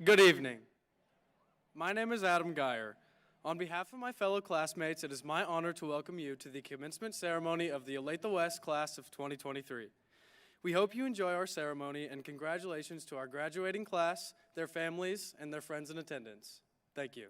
Good evening. My name is Adam Geyer. On behalf of my fellow classmates, it is my honor to welcome you to the commencement ceremony of the Olathe West class of 2023. We hope you enjoy our ceremony, and congratulations to our graduating class, their families, and their friends in attendance. Thank you.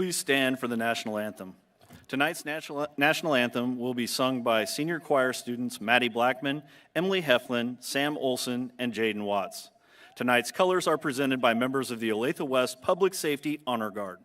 Please stand for the national anthem. Tonight's national anthem will be sung by senior choir students Maddie Blackman, Emily Heflin, Sam Olson, and Jaden Watts. Tonight's colors are presented by members of the Olathe West Public Safety Honor Guard.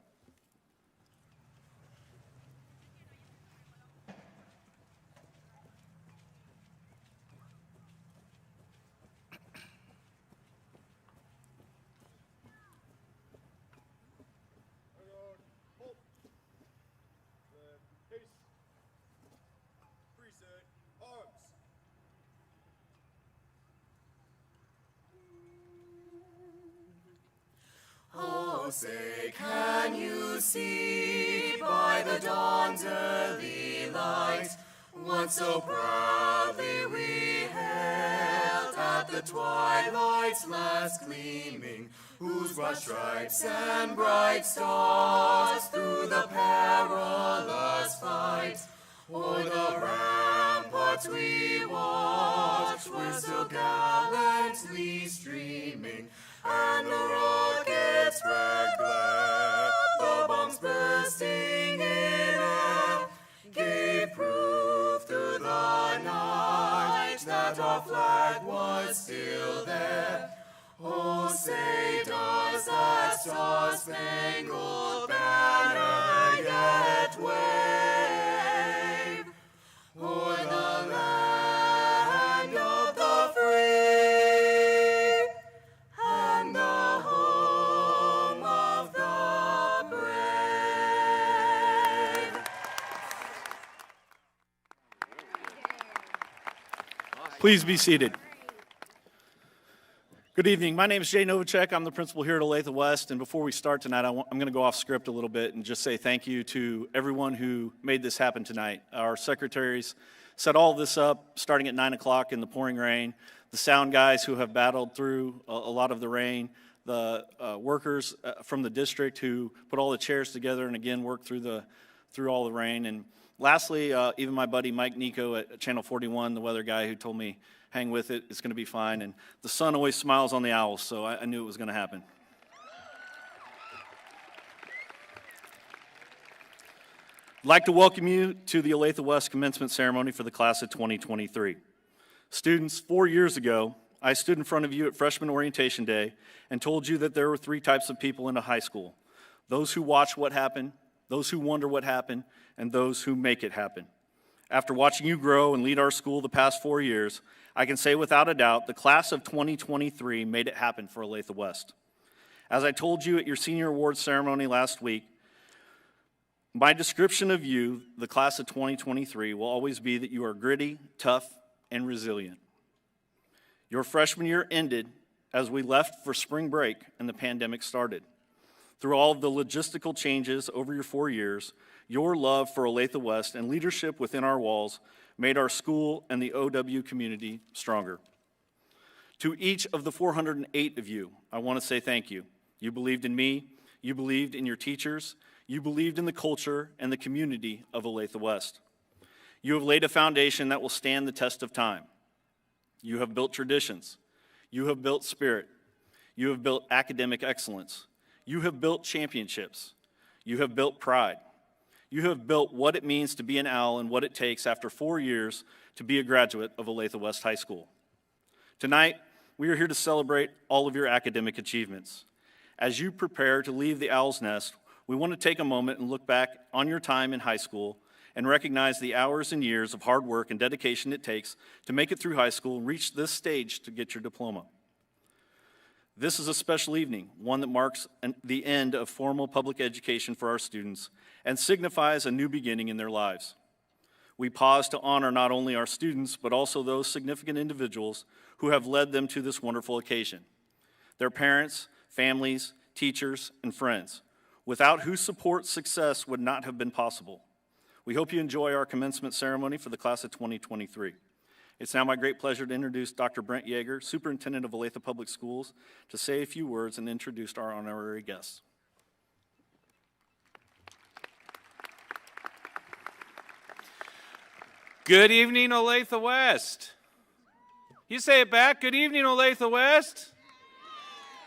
Oh, say, can you see by the dawn's early light what so proudly we hailed at the twilight's last gleaming, whose broad stripes and bright stars through the perilous fight o'er the ramparts we watched were still gallantly streaming, and the rocket's red glare, the bombs bursting in air, gave proof through the night that our flag was still there. Oh, say, does that star-spangled banner yet wave o'er the land of the free and the home of the brave? Please be seated. Good evening. My name is Jay Novacek. I'm the principal here at Olathe West. And before we start tonight, I'm going to go off script a little bit and just say thank you to everyone who made this happen tonight. Our secretaries set all this up starting at 9 o'clock in the pouring rain. The sound guys who have battled through a lot of the rain. The workers from the district who put all the chairs together and again worked through all the rain. And lastly, even my buddy Mike Nico at Channel 41, the weather guy, who told me, hang with it, it's going to be fine. And the sun always smiles on the owls, so I knew it was going to happen. I'd like to welcome you to the Olathe West commencement ceremony for the class of 2023. Students, 4 years ago, I stood in front of you at freshman orientation day and told you that there were 3 types of people in a high school: those who watch what happened, those who wonder what happened, and those who make it happen. After watching you grow and lead our school the past 4 years, I can say without a doubt the class of 2023 made it happen for Olathe West. As I told you at your senior awards ceremony last week, my description of you, the class of 2023, will always be that you are gritty, tough, and resilient. Your freshman year ended as we left for spring break and the pandemic started. Through all of the logistical changes over your 4 years, your love for Olathe West and leadership within our walls made our school and the OW community stronger. To each of the 408 of you, I want to say thank you. You believed in me, you believed in your teachers, you believed in the culture and the community of Olathe West. You have laid a foundation that will stand the test of time. You have built traditions. You have built spirit. You have built academic excellence. You have built championships. You have built pride. You have built what it means to be an owl and what it takes after 4 years to be a graduate of Olathe West High School. Tonight, we are here to celebrate all of your academic achievements. As you prepare to leave the owl's nest, we want to take a moment and look back on your time in high school and recognize the hours and years of hard work and dedication it takes to make it through high school and reach this stage to get your diploma. This is a special evening, one that marks the end of formal public education for our students and signifies a new beginning in their lives. We pause to honor not only our students, but also those significant individuals who have led them to this wonderful occasion. Their parents, families, teachers, and friends, without whose support success would not have been possible. We hope you enjoy our commencement ceremony for the class of 2023. It's now my great pleasure to introduce Dr. Brent Yeager, Superintendent of Olathe Public Schools, to say a few words and introduce our honorary guests. Good evening, Olathe West. You say it back. Good evening, Olathe West.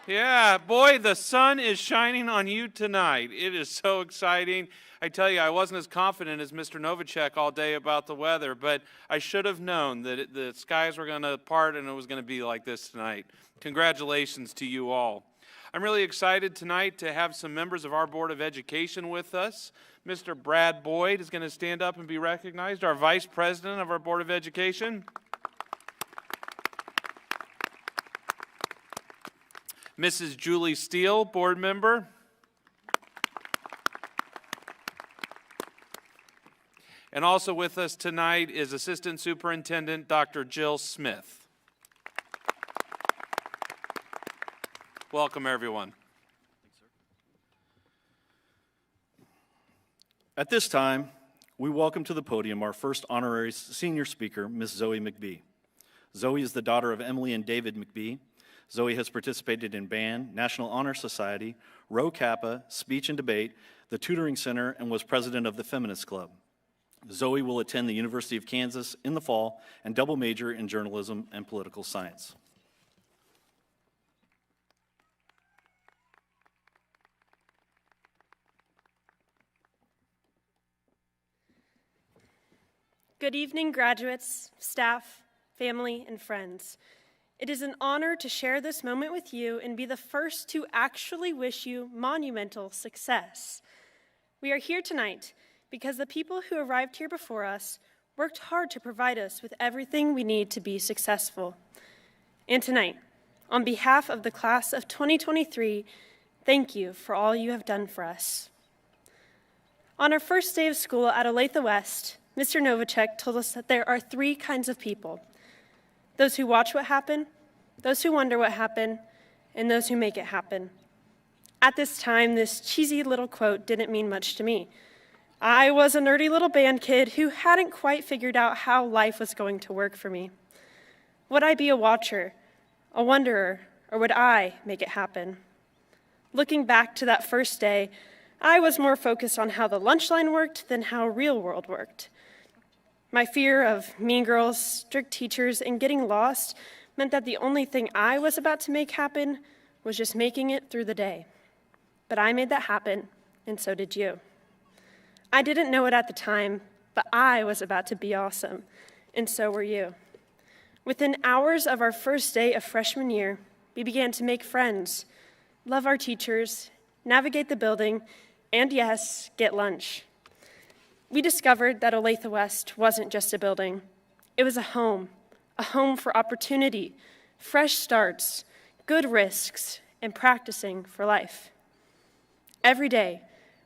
Yeah, boy, the sun is shining on you tonight. It is so exciting. I tell you, I wasn't as confident as Mr. Novacek all day about the weather, but I should have known that the skies were going to part and it was going to be like this tonight. Congratulations to you all. I'm really excited tonight to have some members of our Board of Education with us. Mr. Brad Boyd is going to stand up and be recognized, our Vice President of our Board of Education. Mrs. Julie Steele, board member. And also with us tonight is Assistant Superintendent Dr. Jill Smith. Welcome, everyone. At this time, we welcome to the podium our first honorary senior speaker, Ms. Zoe McBee. Zoe is the daughter of Emily and David McBee. Zoe has participated in band, National Honor Society, Rho Kappa, speech and debate, the Tutoring Center, and was president of the Feminist Club. Zoe will attend the University of Kansas in the fall and double major in journalism and political science. Good evening, graduates, staff, family, and friends. It is an honor to share this moment with you and be the first to actually wish you monumental success. We are here tonight because the people who arrived here before us worked hard to provide us with everything we need to be successful. And tonight, on behalf of the class of 2023, thank you for all you have done for us. On our first day of school at Olathe West, Mr. Novacek told us that there are three kinds of people: those who watch what happened, those who wonder what happened, and those who make it happen. At this time, this cheesy little quote didn't mean much to me. I was a nerdy little band kid who hadn't quite figured out how life was going to work for me. Would I be a watcher, a wonderer, or would I make it happen? Looking back to that first day, I was more focused on how the lunch line worked than how real world worked. My fear of mean girls, strict teachers, and getting lost meant that the only thing I was about to make happen was just making it through the day. But I made that happen, and so did you. I didn't know it at the time, but I was about to be awesome, and so were you. Within hours of our first day of freshman year, we began to make friends, love our teachers, navigate the building, and yes, get lunch. We discovered that Olathe West wasn't just a building. It was a home for opportunity, fresh starts, good risks, and practicing for life. Every day,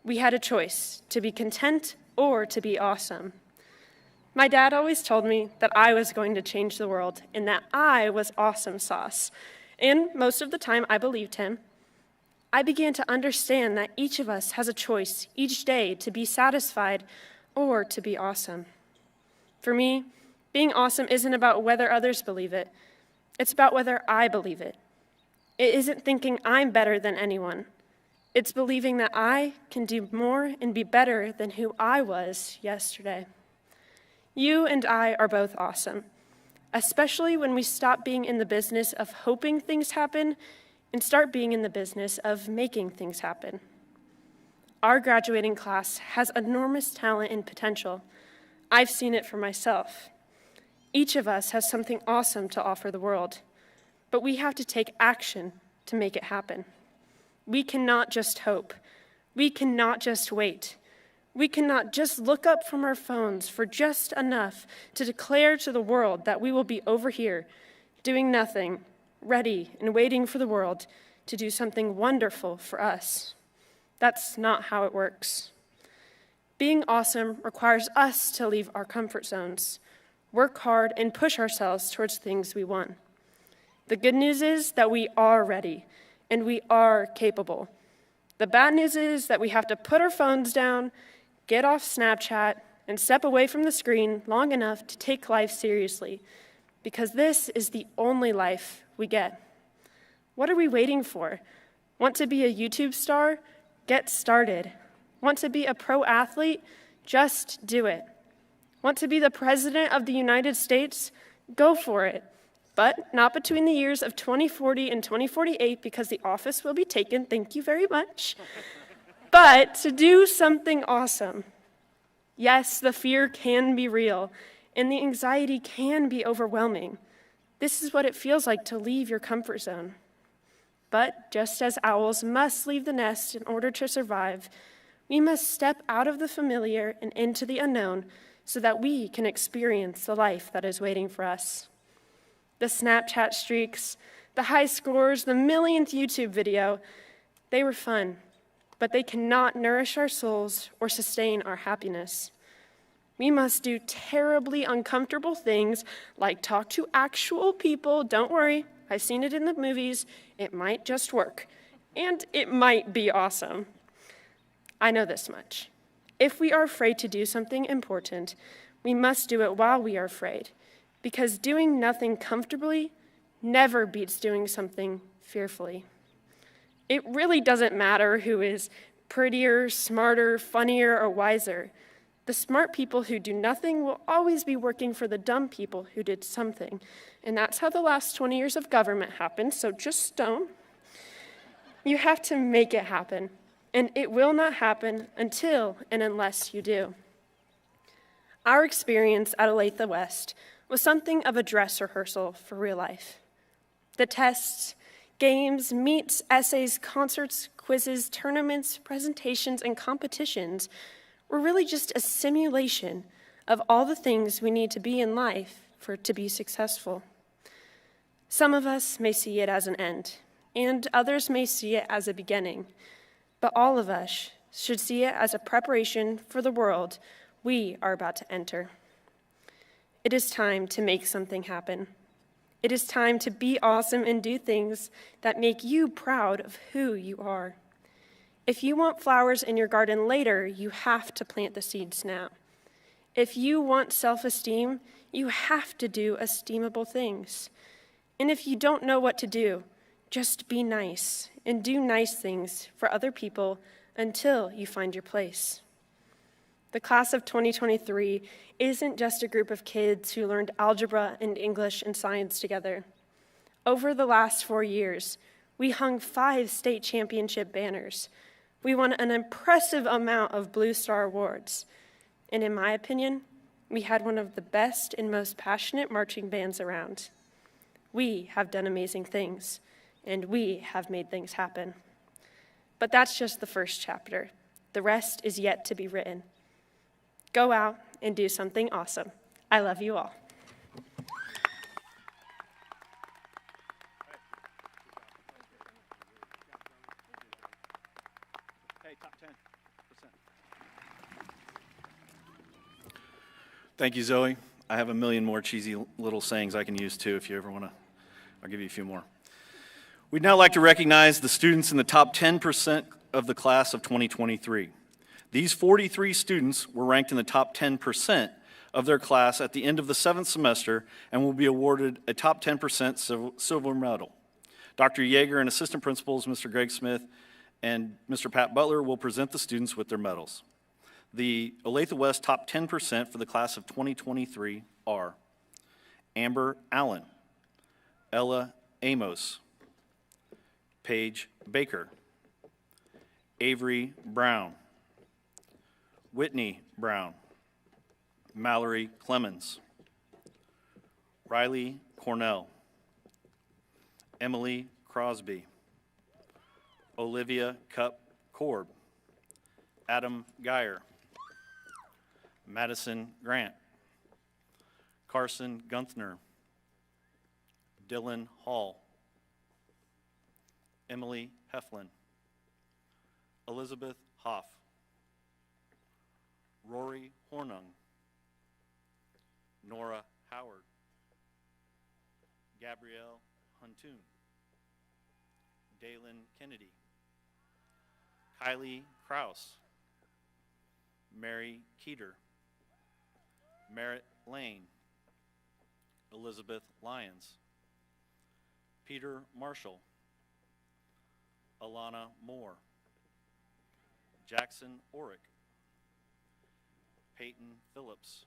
we had a choice to be content or to be awesome. My dad always told me that I was going to change the world and that I was awesome sauce. And most of the time, I believed him. I began to understand that each of us has a choice each day to be satisfied or to be awesome. For me, being awesome isn't about whether others believe it. It's about whether I believe it. It isn't thinking I'm better than anyone. It's believing that I can do more and be better than who I was yesterday. You and I are both awesome, especially when we stop being in the business of hoping things happen and start being in the business of making things happen. Our graduating class has enormous talent and potential. I've seen it for myself. Each of us has something awesome to offer the world, but we have to take action to make it happen. We cannot just hope. We cannot just wait. We cannot just look up from our phones for just enough to declare to the world that we will be over here, doing nothing, ready and waiting for the world to do something wonderful for us. That's not how it works. Being awesome requires us to leave our comfort zones, work hard, and push ourselves towards things we want. The good news is that we are ready, and we are capable. The bad news is that we have to put our phones down, get off Snapchat, and step away from the screen long enough to take life seriously, because this is the only life we get. What are we waiting for? Want to be a YouTube star? Get started. Want to be a pro athlete? Just do it. Want to be the President of the United States? Go for it. but not between the years of 2040 and 2048 because the office will be taken, thank you very much, but to do something awesome. Yes, the fear can be real, and the anxiety can be overwhelming. This is what it feels like to leave your comfort zone. But just as owls must leave the nest in order to survive, we must step out of the familiar and into the unknown so that we can experience the life that is waiting for us. The Snapchat streaks, the high scores, the millionth YouTube video, they were fun, but they cannot nourish our souls or sustain our happiness. We must do terribly uncomfortable things like talk to actual people. Don't worry, I've seen it in the movies. It might just work, and it might be awesome. I know this much. If we are afraid to do something important, we must do it while we are afraid, because doing nothing comfortably never beats doing something fearfully. It really doesn't matter who is prettier, smarter, funnier, or wiser. The smart people who do nothing will always be working for the dumb people who did something. And that's how the last 20 years of government happened, so just don't. You have to make it happen, and it will not happen until and unless you do. Our experience at Olathe West was something of a dress rehearsal for real life. The tests, games, meets, essays, concerts, quizzes, tournaments, presentations, and competitions were really just a simulation of all the things we need to be in life for it to be successful. Some of us may see it as an end, and others may see it as a beginning, but all of us should see it as a preparation for the world we are about to enter. It is time to make something happen. It is time to be awesome and do things that make you proud of who you are. If you want flowers in your garden later, you have to plant the seeds now. If you want self-esteem, you have to do esteemable things. And if you don't know what to do, just be nice and do nice things for other people until you find your place. The class of 2023 isn't just a group of kids who learned algebra and English and science together. Over the last 4 years, we hung 5 state championship banners. We won an impressive amount of Blue Star Awards. And in my opinion, we had one of the best and most passionate marching bands around. We have done amazing things, and we have made things happen. But that's just the first chapter. The rest is yet to be written. Go out and do something awesome. I love you all. Hey, top 10%. Thank you, Zoe. I have a million more cheesy little sayings I can use too if you ever want to. I'll give you a few more. We'd now like to recognize the students in the top 10% of the class of 2023. These 43 students were ranked in the top 10% of their class at the end of the 7th semester and will be awarded a top 10% silver medal. Dr. Yeager and assistant principals, Mr. Greg Smith and Mr. Pat Butler, will present the students with their medals. The Olathe West top 10% for the class of 2023 are Amber Allen, Ella Amos, Paige Baker, Avery Brown, Whitney Brown, Mallory Clemens, Riley Cornell, Emily Crosby, Olivia Cup Korb, Adam Geyer, Madison Grant, Carson Gunthner, Dylan Hall, Emily Heflin, Elizabeth Hoff, Rory Hornung, Nora Howard, Gabrielle Huntoon, Dalen Kennedy, Kylie Kraus, Mary Keeter, Merritt Lane, Elizabeth Lyons, Peter Marshall, Alana Moore, Jackson Orick, Peyton Phillips,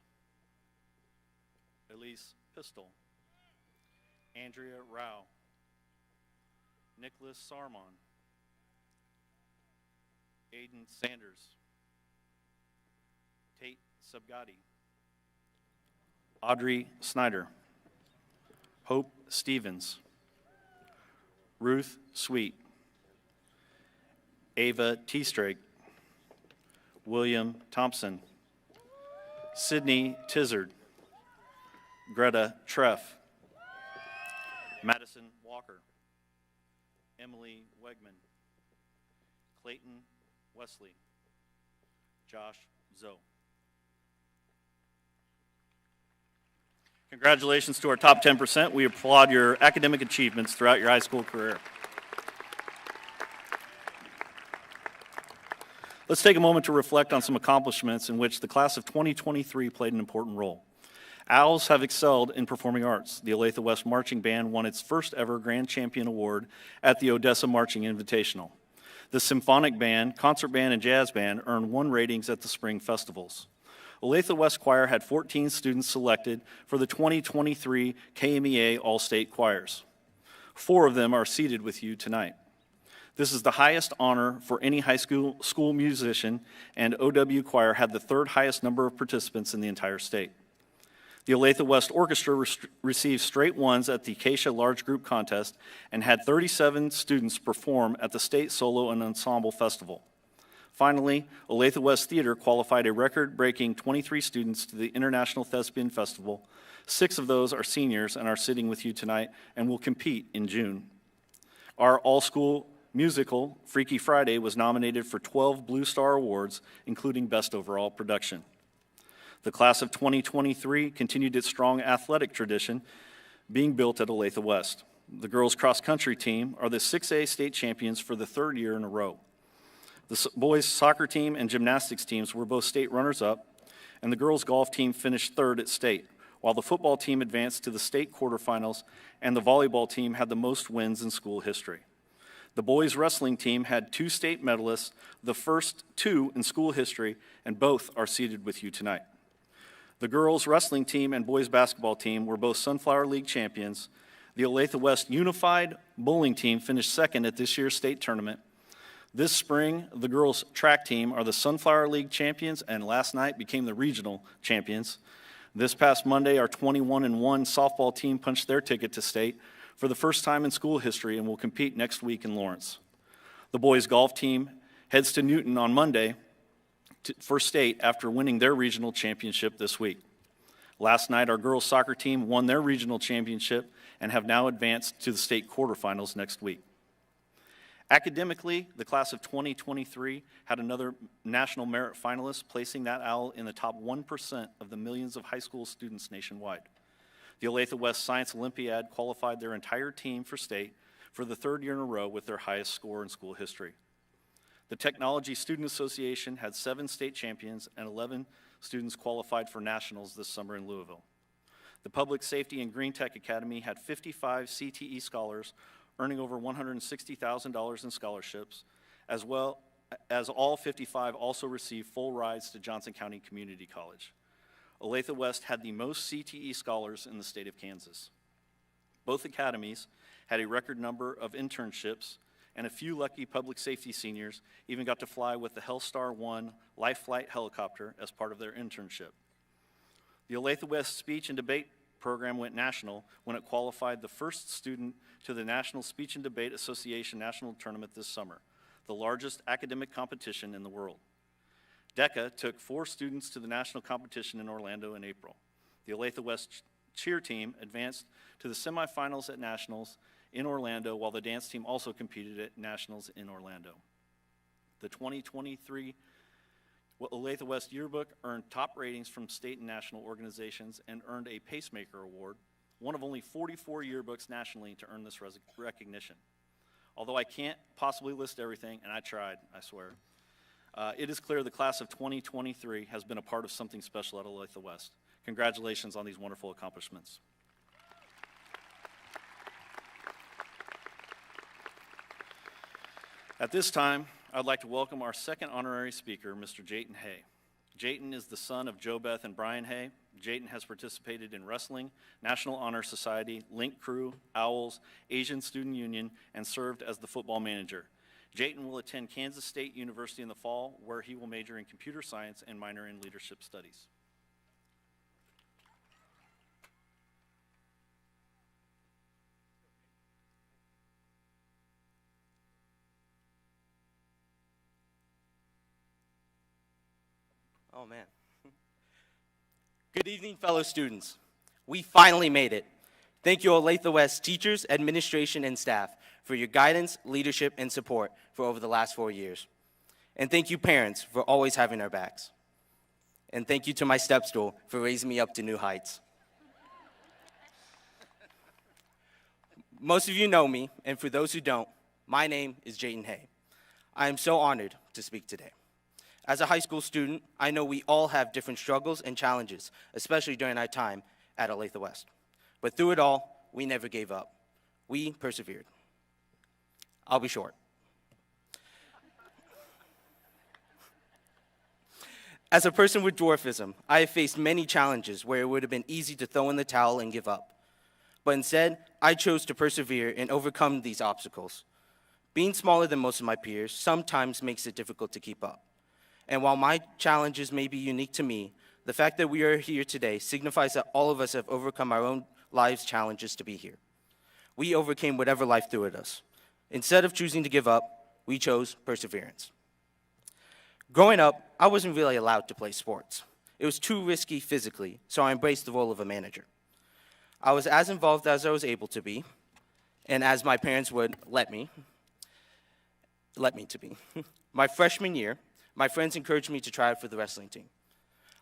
Elise Pistol, Andrea Rao, Nicholas Sarmon, Aiden Sanders, Tate Subgati, Audrey Snyder, Hope Stevens, Ruth Sweet, Ava Teestrake, William Thompson, Sydney Tizard, Greta Treff, Madison Walker, Emily Wegman, Clayton Wesley, Josh Zoe. Congratulations to our top 10%. We applaud your academic achievements throughout your high school career. Let's take a moment to reflect on some accomplishments in which the class of 2023 played an important role. Owls have excelled in performing arts. The Olathe West Marching Band won its first ever Grand Champion Award at the Odessa Marching Invitational. The Symphonic Band, Concert Band, and Jazz Band earned 1 ratings at the spring festivals. Olathe West Choir had 14 students selected for the 2023 KMEA All-State Choirs. 4 of them are seated with you tonight. This is the highest honor for any high school musician, and OW Choir had the 3rd highest number of participants in the entire state. The Olathe West Orchestra received straight 1s at the Acacia Large Group Contest and had 37 students perform at the State Solo and Ensemble Festival. Finally, Olathe West Theater qualified a record-breaking 23 students to the International Thespian Festival. 6 of those are seniors and are sitting with you tonight and will compete in June. Our all-school musical, Freaky Friday, was nominated for 12 Blue Star Awards, including Best Overall Production. The class of 2023 continued its strong athletic tradition being built at Olathe West. The girls' cross-country team are the 6A state champions for the 3rd year in a row. The boys' soccer team and gymnastics teams were both state runners-up, and the girls' golf team finished 3rd at state, while the football team advanced to the state quarterfinals, and the volleyball team had the most wins in school history. The boys' wrestling team had 2 state medalists, the first 2 in school history, and both are seated with you tonight. The girls' wrestling team and boys' basketball team were both Sunflower League champions. The Olathe West Unified Bowling Team finished 2nd at this year's state tournament. This spring, the girls' track team are the Sunflower League champions and last night became the regional champions. This past Monday, our 21-1 softball team punched their ticket to state for the first time in school history and will compete next week in Lawrence. The boys' golf team heads to Newton on Monday for state after winning their regional championship this week. Last night, our girls' soccer team won their regional championship and have now advanced to the state quarterfinals next week. Academically, the class of 2023 had another national merit finalist, placing that owl in the top 1% of the millions of high school students nationwide. The Olathe West Science Olympiad qualified their entire team for state for the 3rd year in a row with their highest score in school history. The Technology Student Association had 7 state champions and 11 students qualified for nationals this summer in Louisville. The Public Safety and Green Tech Academy had 55 CTE scholars earning over $160,000 in scholarships, as well as all 55 also received full rides to Johnson County Community College. Olathe West had the most CTE scholars in the state of Kansas. Both academies had a record number of internships, and a few lucky public safety seniors even got to fly with the Hellstar 1 Life Flight helicopter as part of their internship. The Olathe West Speech and Debate program went national when it qualified the first student to the National Speech and Debate Association National Tournament this summer, the largest academic competition in the world. DECA took 4 students to the national competition in Orlando in April. The Olathe West cheer team advanced to the semifinals at nationals in Orlando, while the dance team also competed at nationals in Orlando. The 2023 Olathe West yearbook earned top ratings from state and national organizations and earned a Pacemaker Award, one of only 44 yearbooks nationally to earn this recognition. Although I can't possibly list everything, and I tried, I swear, it is clear the class of 2023 has been a part of something special at Olathe West. Congratulations on these wonderful accomplishments. At this time, I'd like to welcome our second honorary speaker, Mr. Jayton Hay. Jayton is the son of Jo Beth and Brian Hay. Jayden has participated in wrestling, National Honor Society, Link Crew, Owls, Asian Student Union, and served as the football manager. Jayden will attend Kansas State University in the fall, where he will major in computer science and minor in leadership studies. Oh, man. Good evening, fellow students. We finally made it. Thank you, Olathe West teachers, administration, and staff for your guidance, leadership, and support for over the last 4 years. And thank you, parents, for always having our backs. And thank you to my step stool for raising me up to new heights. Most of you know me, and for those who don't, my name is Jayden Hay. I am so honored to speak today. As a high school student, I know we all have different struggles and challenges, especially during our time at Olathe West. But through it all, we never gave up. We persevered. I'll be short. As a person with dwarfism, I have faced many challenges where it would have been easy to throw in the towel and give up. But instead, I chose to persevere and overcome these obstacles. Being smaller than most of my peers sometimes makes it difficult to keep up. And while my challenges may be unique to me, the fact that we are here today signifies that all of us have overcome our own lives' challenges to be here. We overcame whatever life threw at us. Instead of choosing to give up, we chose perseverance. Growing up, I wasn't really allowed to play sports. It was too risky physically, so I embraced the role of a manager. I was as involved as I was able to be, and as my parents would let me to be. My freshman year, my friends encouraged me to try out for the wrestling team.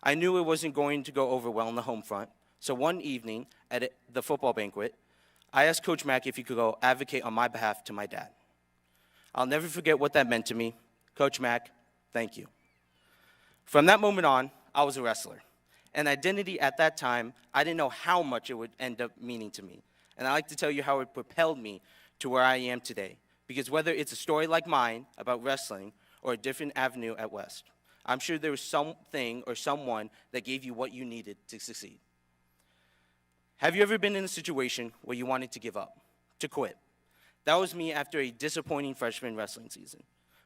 I knew it wasn't going to go over well on the home front, so one evening at the football banquet, I asked Coach Mack if he could go advocate on my behalf to my dad. I'll never forget what that meant to me. Coach Mack, thank you. From that moment on, I was a wrestler. And identity at that time, I didn't know how much it would end up meaning to me. And I like to tell you how it propelled me to where I am today. Because whether it's a story like mine about wrestling or a different avenue at West, I'm sure there was something or someone that gave you what you needed to succeed. Have you ever been in a situation where you wanted to give up, to quit? That was me after a disappointing freshman wrestling season.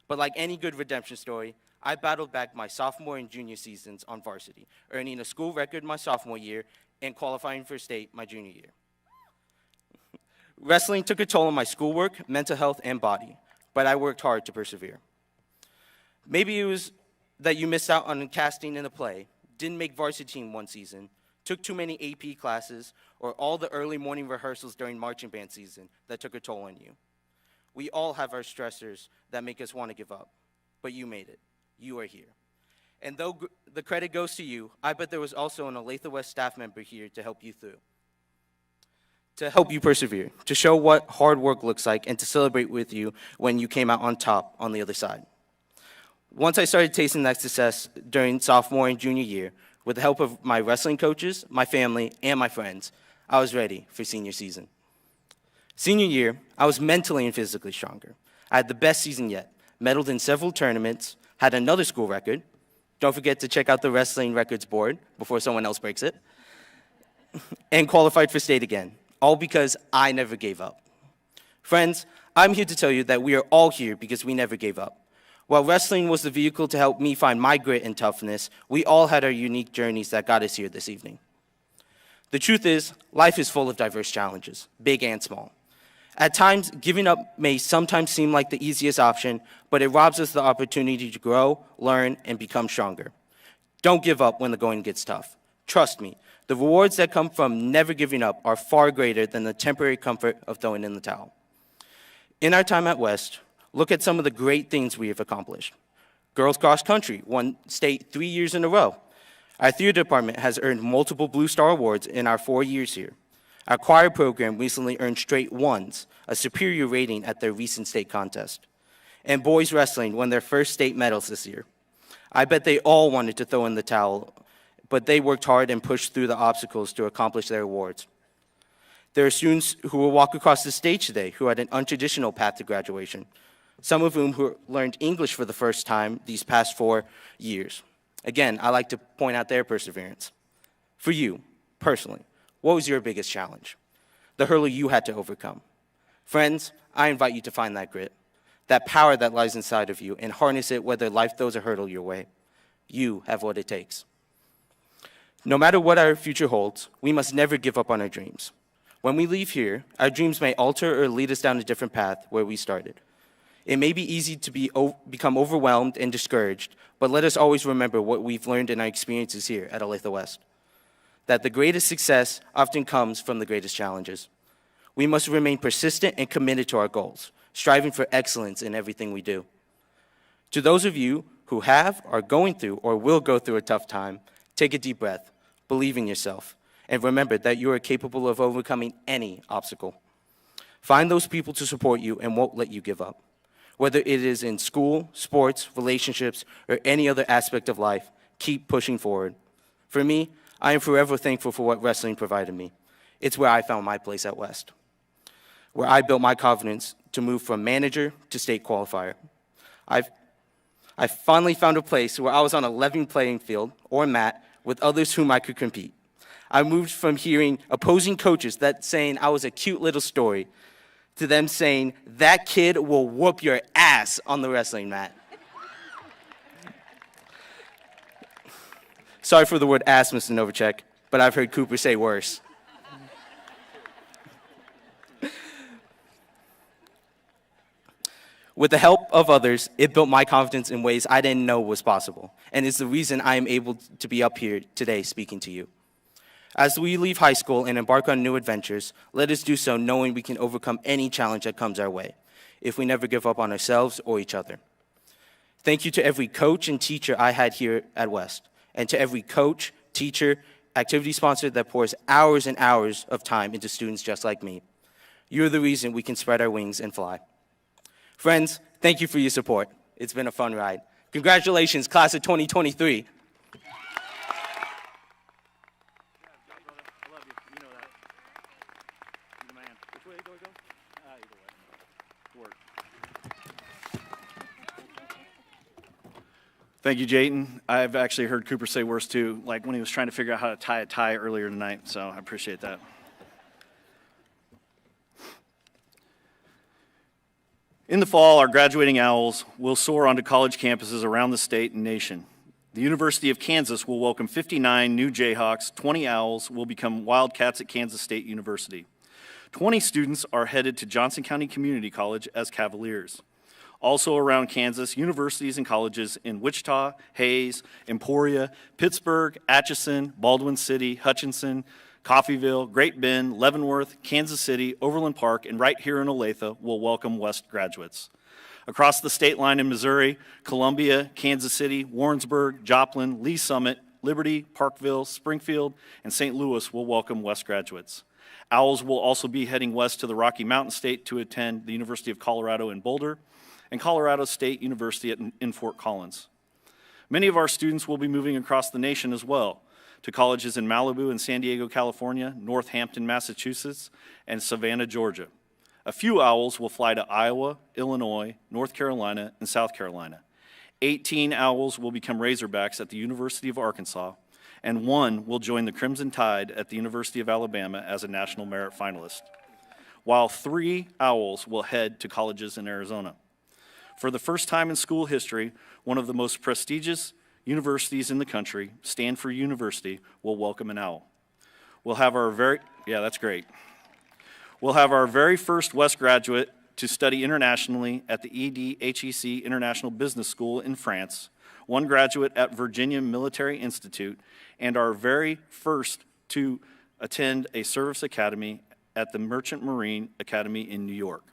But like any good redemption story, I battled back my sophomore and junior seasons on varsity, earning a school record my sophomore year and qualifying for state my junior year. Wrestling took a toll on my schoolwork, mental health, and body, but I worked hard to persevere. Maybe it was that you missed out on casting in a play, didn't make varsity team one season, took too many AP classes, or all the early morning rehearsals during marching band season that took a toll on you. We all have our stressors that make us want to give up, but you made it. You are here. And though the credit goes to you, I bet there was also an Olathe West staff member here to help you through, to help you persevere, to show what hard work looks like, and to celebrate with you when you came out on top on the other side. Once I started tasting that success during sophomore and junior year, with the help of my wrestling coaches, my family, and my friends, I was ready for senior season. Senior year, I was mentally and physically stronger. I had the best season yet, medaled in several tournaments, had another school record. Don't forget to check out the wrestling records board before someone else breaks it. And qualified for state again, all because I never gave up. Friends, I'm here to tell you that we are all here because we never gave up. While wrestling was the vehicle to help me find my grit and toughness, we all had our unique journeys that got us here this evening. The truth is, life is full of diverse challenges, big and small. At times, giving up may sometimes seem like the easiest option, but it robs us the opportunity to grow, learn, and become stronger. Don't give up when the going gets tough. Trust me, the rewards that come from never giving up are far greater than the temporary comfort of throwing in the towel. In our time at West, look at some of the great things we have accomplished. Girls cross country won state 3 years in a row. Our theater department has earned multiple Blue Star Awards in our 4 years here. Our choir program recently earned straight ones, a superior rating at their recent state contest. And boys wrestling won their first state medals this year. I bet they all wanted to throw in the towel, but they worked hard and pushed through the obstacles to accomplish their awards. There are students who will walk across the stage today who had an untraditional path to graduation, some of whom who learned English for the first time these past 4 years. Again, I like to point out their perseverance. For you, personally, what was your biggest challenge? The hurdle you had to overcome. Friends, I invite you to find that grit, that power that lies inside of you, and harness it whether life throws a hurdle your way. You have what it takes. No matter what our future holds, we must never give up on our dreams. When we leave here, our dreams may alter or lead us down a different path where we started. It may be easy to become overwhelmed and discouraged, but let us always remember what we've learned in our experiences here at Olathe West, that the greatest success often comes from the greatest challenges. We must remain persistent and committed to our goals, striving for excellence in everything we do. To those of you who have, are going through, or will go through a tough time, take a deep breath, believe in yourself, and remember that you are capable of overcoming any obstacle. Find those people to support you and won't let you give up. Whether it is in school, sports, relationships, or any other aspect of life, keep pushing forward. For me, I am forever thankful for what wrestling provided me. It's where I found my place at West, where I built my confidence to move from manager to state qualifier. I finally found a place where I was on a level playing field, or mat, with others whom I could compete. I moved from hearing opposing coaches that saying I was a cute little story to them saying, that kid will whoop your ass on the wrestling mat. Sorry for the word ass, Mr. Novacek, but I've heard Cooper say worse. With the help of others, it built my confidence in ways I didn't know was possible, and is the reason I am able to be up here today speaking to you. As we leave high school and embark on new adventures, let us do so knowing we can overcome any challenge that comes our way, if we never give up on ourselves or each other. Thank you to every coach and teacher I had here at West, and to every coach, teacher, activity sponsor that pours hours and hours of time into students just like me. You're the reason we can spread our wings and fly. Friends, thank you for your support. It's been a fun ride. Congratulations, class of 2023. Thank you, Jayton. I've actually heard Cooper say worse too, like when he was trying to figure out how to tie a tie earlier tonight, so I appreciate that. In the fall, our graduating Owls will soar onto college campuses around the state and nation. The University of Kansas will welcome 59 new Jayhawks, 20 Owls will become Wildcats at Kansas State University. 20 students are headed to Johnson County Community College as Cavaliers. Also around Kansas, universities and colleges in Wichita, Hayes, Emporia, Pittsburgh, Atchison, Baldwin City, Hutchinson, Coffeyville, Great Bend, Leavenworth, Kansas City, Overland Park, and right here in Olathe will welcome West graduates. Across the state line in Missouri, Columbia, Kansas City, Warrensburg, Joplin, Lee Summit, Liberty, Parkville, Springfield, and St. Louis will welcome West graduates. Owls will also be heading west to the Rocky Mountain State to attend the University of Colorado in Boulder and Colorado State University in Fort Collins. Many of our students will be moving across the nation as well, to colleges in Malibu and San Diego, California, Northampton, Massachusetts, and Savannah, Georgia. A few Owls will fly to Iowa, Illinois, North Carolina, and South Carolina. 18 Owls will become Razorbacks at the University of Arkansas, and 1 will join the Crimson Tide at the University of Alabama as a National Merit Finalist, while 3 Owls will head to colleges in Arizona. For the first time in school history, one of the most prestigious universities in the country, Stanford University, will welcome an Owl. We'll have our very first West graduate to study internationally at the EDHEC International Business School in France, 1 graduate at Virginia Military Institute, and our very first to attend a service academy at the Merchant Marine Academy in New York.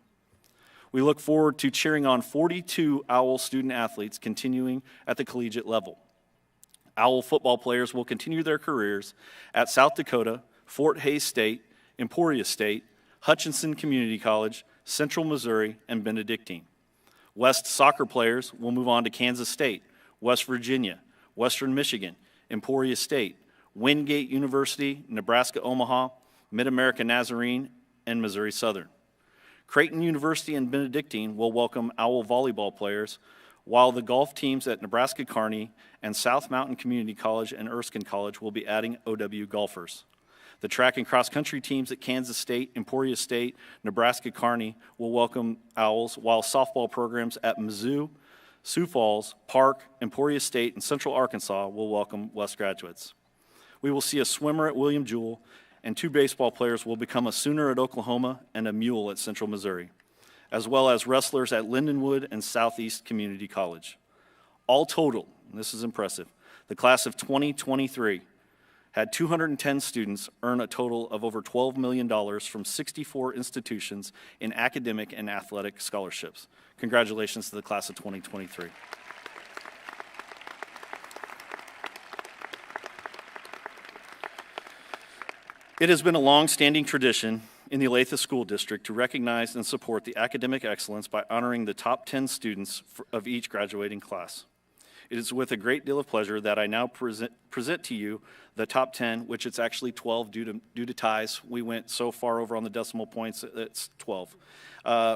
We look forward to cheering on 42 Owl student athletes continuing at the collegiate level. Owl football players will continue their careers at South Dakota, Fort Hays State, Emporia State, Hutchinson Community College, Central Missouri, and Benedictine. West soccer players will move on to Kansas State, West Virginia, Western Michigan, Emporia State, Wingate University, Nebraska Omaha, Mid-America Nazarene, and Missouri Southern. Creighton University and Benedictine will welcome Owl volleyball players, while the golf teams at Nebraska Kearney and South Mountain Community College and Erskine College will be adding OW golfers. The track and cross-country teams at Kansas State, Emporia State, Nebraska Kearney will welcome Owls, while softball programs at Mizzou, Sioux Falls, Park, Emporia State, and Central Arkansas will welcome West graduates. We will see a swimmer at William Jewell, and 2 baseball players will become a Sooner at Oklahoma and a Mule at Central Missouri, as well as wrestlers at Lindenwood and Southeast Community College. All total, and this is impressive, the class of 2023 had 210 students earn a total of over $12 million from 64 institutions in academic and athletic scholarships. Congratulations to the class of 2023. It has been a long-standing tradition in the Olathe School District to recognize and support the academic excellence by honoring the top 10 students of each graduating class. It is with a great deal of pleasure that I now present to you the top 10, which it's actually 12 due to ties. We went so far over on the decimal points, it's 12.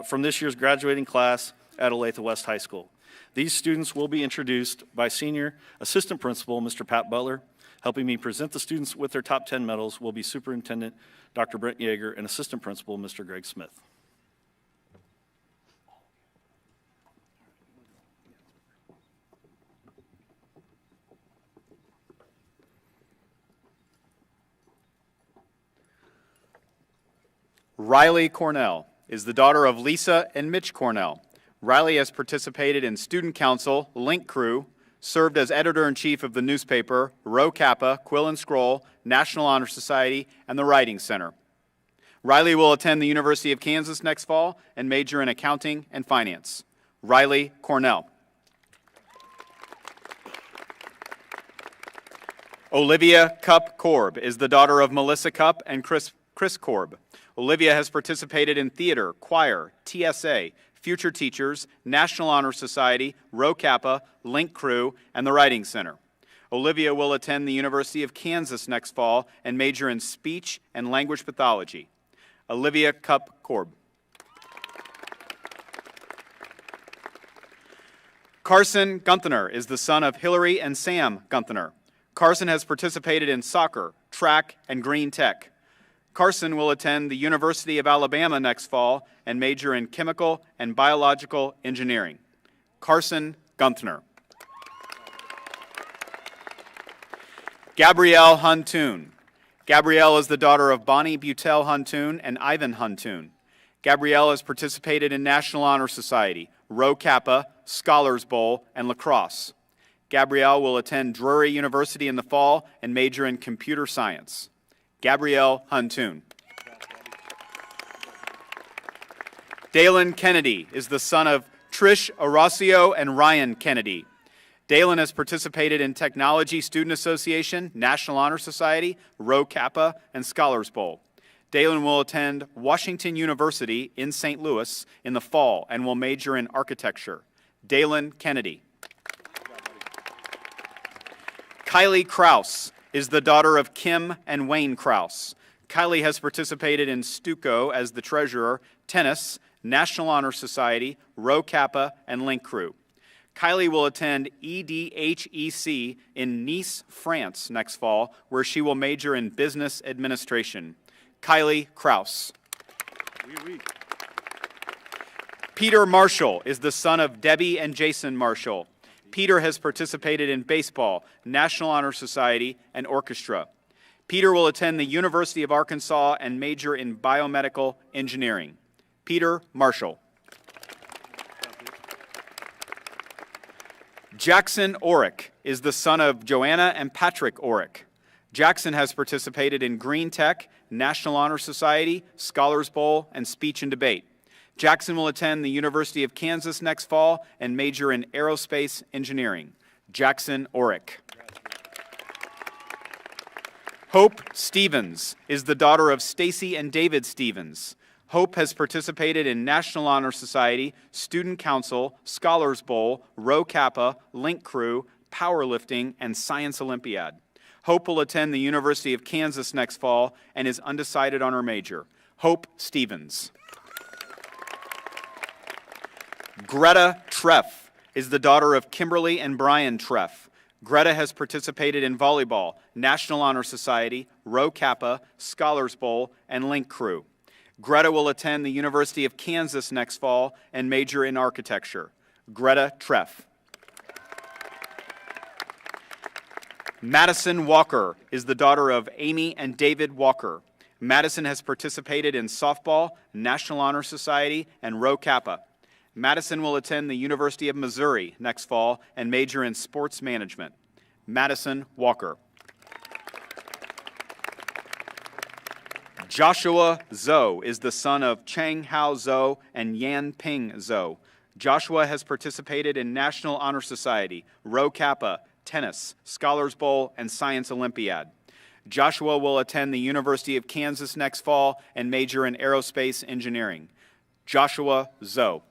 From this year's graduating class at Olathe West High School. These students will be introduced by Senior Assistant Principal, Mr. Pat Butler. Helping me present the students with their top 10 medals will be Superintendent Dr. Brent Yeager and Assistant Principal, Mr. Greg Smith. Riley Cornell is the daughter of Lisa and Mitch Cornell. Riley has participated in Student Council, Link Crew, served as editor-in-chief of the newspaper, Rho Kappa, Quill and Scroll, National Honor Society, and the Writing Center. Riley will attend the University of Kansas next fall and major in accounting and finance. Riley Cornell. Olivia Cupp Korb is the daughter of Melissa Cupp and Chris Korb. Olivia has participated in theater, choir, TSA, Future Teachers, National Honor Society, Rho Kappa, Link Crew, and the Writing Center. Olivia will attend the University of Kansas next fall and major in speech and language pathology. Olivia Cupp Korb. Carson Gunther is the son of Hillary and Sam Gunther. Carson has participated in soccer, track, and green tech. Carson will attend the University of Alabama next fall and major in chemical and biological engineering. Carson Gunther. Gabrielle Huntoon. Gabrielle is the daughter of Bonnie Butel Huntoon and Ivan Huntoon. Gabrielle has participated in National Honor Society, Rho Kappa, Scholars Bowl, and lacrosse. Gabrielle will attend Drury University in the fall and major in computer science. Gabrielle Huntoon. Dalen Kennedy is the son of Trish Horacio and Ryan Kennedy. Dalen has participated in Technology Student Association, National Honor Society, Rho Kappa, and Scholars Bowl. Dalen will attend Washington University in St. Louis in the fall and will major in architecture. Dalen Kennedy. Kylie Kraus is the daughter of Kim and Wayne Kraus. Kylie has participated in Stuco as the treasurer, tennis, National Honor Society, Rho Kappa, and Link Crew. Kylie will attend EDHEC in Nice, France next fall, where she will major in business administration. Kylie Kraus. Peter Marshall is the son of Debbie and Jason Marshall. Peter has participated in baseball, National Honor Society, and orchestra. Peter will attend the University of Arkansas and major in biomedical engineering. Peter Marshall. Jackson Orrick is the son of Joanna and Patrick Orrick. Jackson has participated in Green Tech, National Honor Society, Scholars Bowl, and speech and debate. Jackson will attend the University of Kansas next fall and major in aerospace engineering. Jackson Orrick. Hope Stevens is the daughter of Stacy and David Stevens. Hope has participated in National Honor Society, Student Council, Scholars Bowl, Rho Kappa, Link Crew, powerlifting, and Science Olympiad. Hope will attend the University of Kansas next fall and is undecided on her major. Hope Stevens. Greta Treff is the daughter of Kimberly and Brian Treff. Greta has participated in volleyball, National Honor Society, Rho Kappa, Scholars Bowl, and Link Crew. Greta will attend the University of Kansas next fall and major in architecture. Greta Treff. Madison Walker is the daughter of Amy and David Walker. Madison has participated in softball, National Honor Society, and Rho Kappa. Madison will attend the University of Missouri next fall and major in sports management. Madison Walker. Joshua Zhou is the son of Chang Hao Zhou and Yan Ping Zhou. Joshua has participated in National Honor Society, Rho Kappa, tennis, Scholars Bowl, and Science Olympiad. Joshua will attend the University of Kansas next fall and major in aerospace engineering. Joshua Zhou.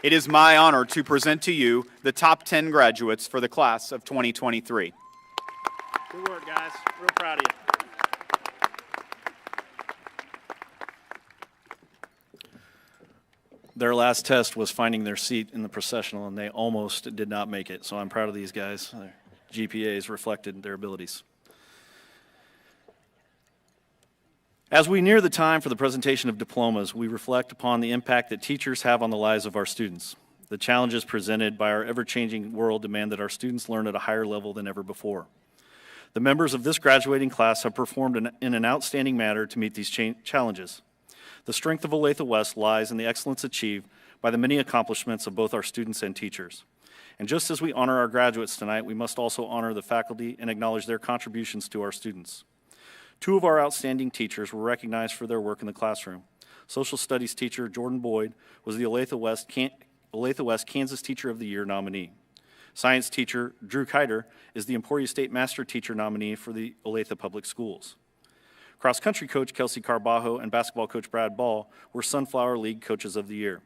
It is my honor to present to you the top 10 graduates for the class of 2023. Good work, guys. Real proud of you. Their last test was finding their seat in the processional, and they almost did not make it. So I'm proud of these guys. Their GPAs reflected their abilities. As we near the time for the presentation of diplomas, we reflect upon the impact that teachers have on the lives of our students. The challenges presented by our ever-changing world demand that our students learn at a higher level than ever before. The members of this graduating class have performed in an outstanding manner to meet these challenges. The strength of Olathe West lies in the excellence achieved by the many accomplishments of both our students and teachers. And just as we honor our graduates tonight, we must also honor the faculty and acknowledge their contributions to our students. Two of our outstanding teachers were recognized for their work in the classroom. Social studies teacher Jordan Boyd was the Olathe West Kansas Teacher of the Year nominee. Science teacher Drew Kiter is the Emporia State Master Teacher nominee for the Olathe Public Schools. Cross-country coach Kelsey Carbajo and basketball coach Brad Ball were Sunflower League Coaches of the Year.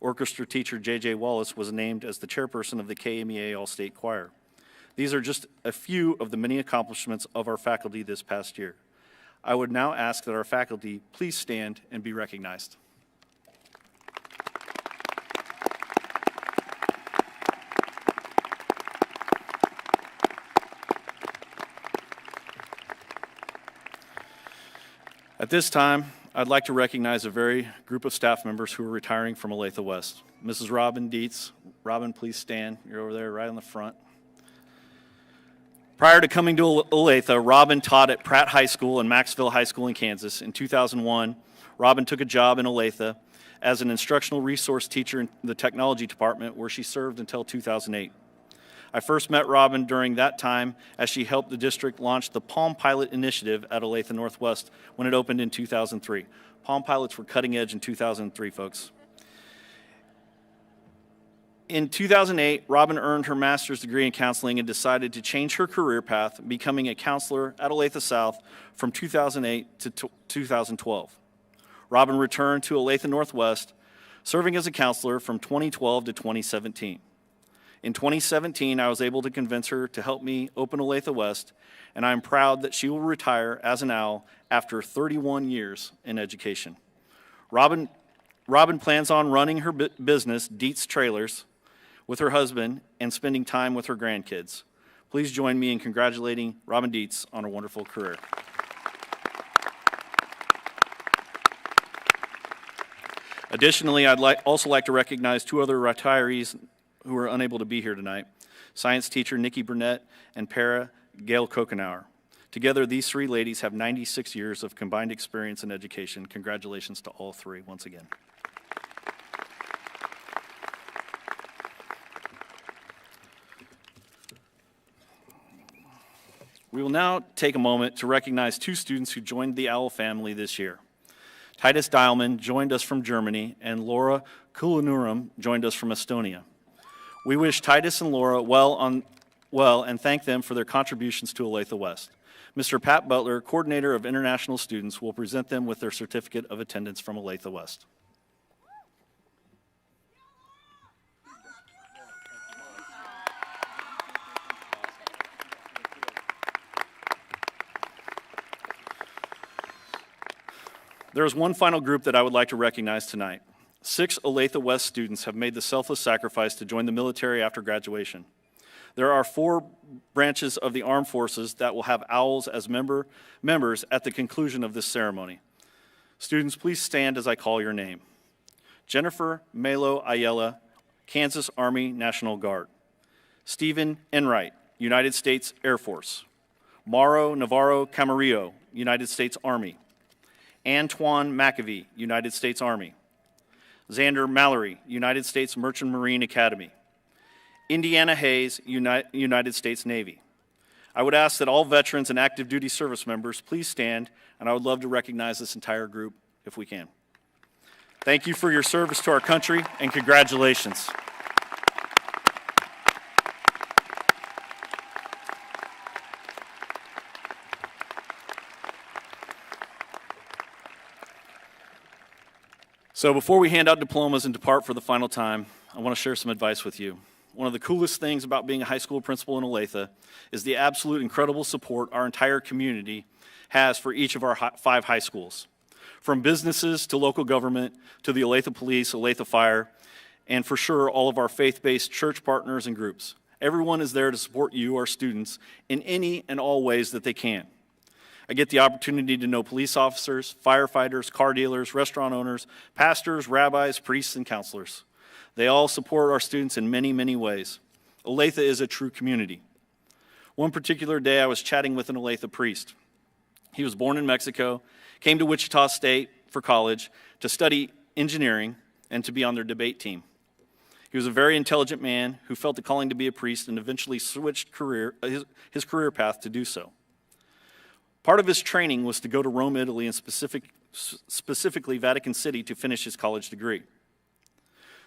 Orchestra teacher J.J. Wallace was named as the chairperson of the KMEA All-State Choir. These are just a few of the many accomplishments of our faculty this past year. I would now ask that our faculty please stand and be recognized. At this time, I'd like to recognize a very group of staff members who are retiring from Olathe West. Mrs. Robin Dietz. Robin, please stand. You're over there right on the front. Prior to coming to Olathe, Robin taught at Pratt High School and Maxville High School in Kansas. In 2001, Robin took a job in Olathe as an instructional resource teacher in the technology department, where she served until 2008. I first met Robin during that time as she helped the district launch the Palm Pilot Initiative at Olathe Northwest when it opened in 2003. Palm Pilots were cutting edge in 2003, folks. In 2008, Robin earned her master's degree in counseling and decided to change her career path, becoming a counselor at Olathe South from 2008 to 2012. Robin returned to Olathe Northwest, serving as a counselor from 2012 to 2017. In 2017, I was able to convince her to help me open Olathe West, and I'm proud that she will retire as an owl after 31 years in education. Robin plans on running her business, Dietz Trailers, with her husband and spending time with her grandkids. Please join me in congratulating Robin Dietz on a wonderful career. Additionally, I'd also like to recognize two other retirees who are unable to be here tonight. Science teacher Nikki Burnett and para Gail Kokenauer. Together, these three ladies have 96 years of combined experience in education. Congratulations to all three once again. We will now take a moment to recognize two students who joined the OWL family this year. Titus Dialman joined us from Germany, and Laura Kulanuram joined us from Estonia. We wish Titus and Laura well and thank them for their contributions to Olathe West. Mr. Pat Butler, coordinator of international students, will present them with their certificate of attendance from Olathe West. There is one final group that I would like to recognize tonight. 6 Olathe West students have made the selfless sacrifice to join the military after graduation. There are 4 branches of the armed forces that will have owls as members at the conclusion of this ceremony. Students, please stand as I call your name. Jennifer Melo Ayala, Kansas Army National Guard. Stephen Enright, United States Air Force. Mauro Navarro Camarillo, United States Army. Antoine McAvee, United States Army. Xander Mallory, United States Merchant Marine Academy. Indiana Hayes, United States Navy. I would ask that all veterans and active duty service members please stand, and I would love to recognize this entire group if we can. Thank you for your service to our country, and congratulations. So before we hand out diplomas and depart for the final time, I want to share some advice with you. One of the coolest things about being a high school principal in Olathe is the absolute incredible support our entire community has for each of our 5 high schools. From businesses to local government to the Olathe Police, Olathe Fire, and for sure all of our faith-based church partners and groups. Everyone is there to support you, our students, in any and all ways that they can. I get the opportunity to know police officers, firefighters, car dealers, restaurant owners, pastors, rabbis, priests, and counselors. They all support our students in many, many ways. Olathe is a true community. One particular day, I was chatting with an Olathe priest. He was born in Mexico, came to Wichita State for college to study engineering and to be on their debate team. He was a very intelligent man who felt the calling to be a priest and eventually switched his career path to do so. Part of his training was to go to Rome, Italy, and specifically Vatican City to finish his college degree.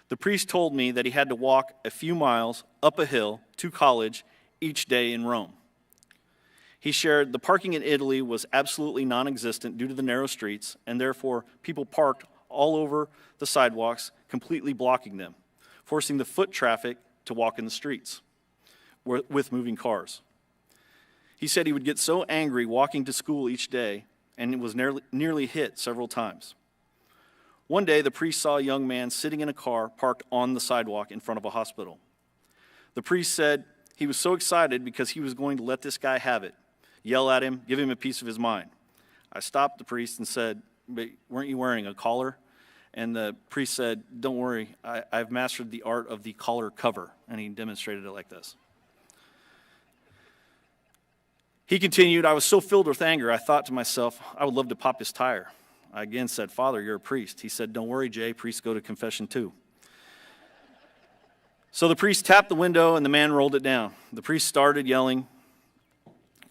The priest told me that he had to walk a few miles up a hill to college each day in Rome. He shared the parking in Italy was absolutely non-existent due to the narrow streets, and therefore people parked all over the sidewalks, completely blocking them, forcing the foot traffic to walk in the streets with moving cars. He said he would get so angry walking to school each day and was nearly hit several times. One day, the priest saw a young man sitting in a car parked on the sidewalk in front of a hospital. The priest said he was so excited because he was going to let this guy have it, yell at him, give him a piece of his mind. I stopped the priest and said, "But weren't you wearing a collar?" And the priest said, "Don't worry, I've mastered the art of the collar cover." And he demonstrated it like this. He continued, "I was so filled with anger, I thought to myself, I would love to pop his tire. I again said, 'Father, you're a priest.' He said, 'Don't worry, Jay, priests go to confession too.' So the priest tapped the window and the man rolled it down. The priest started yelling,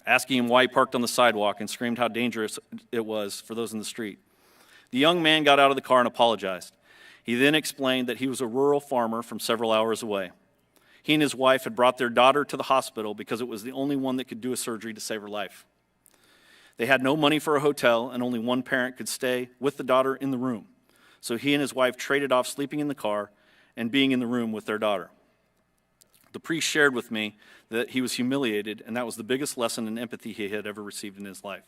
asking him why he parked on the sidewalk, and screamed how dangerous it was for those in the street. The young man got out of the car and apologized. He then explained that he was a rural farmer from several hours away. He and his wife had brought their daughter to the hospital because it was the only one that could do a surgery to save her life. They had no money for a hotel, and only one parent could stay with the daughter in the room. So he and his wife traded off sleeping in the car and being in the room with their daughter. The priest shared with me that he was humiliated, and that was the biggest lesson in empathy he had ever received in his life.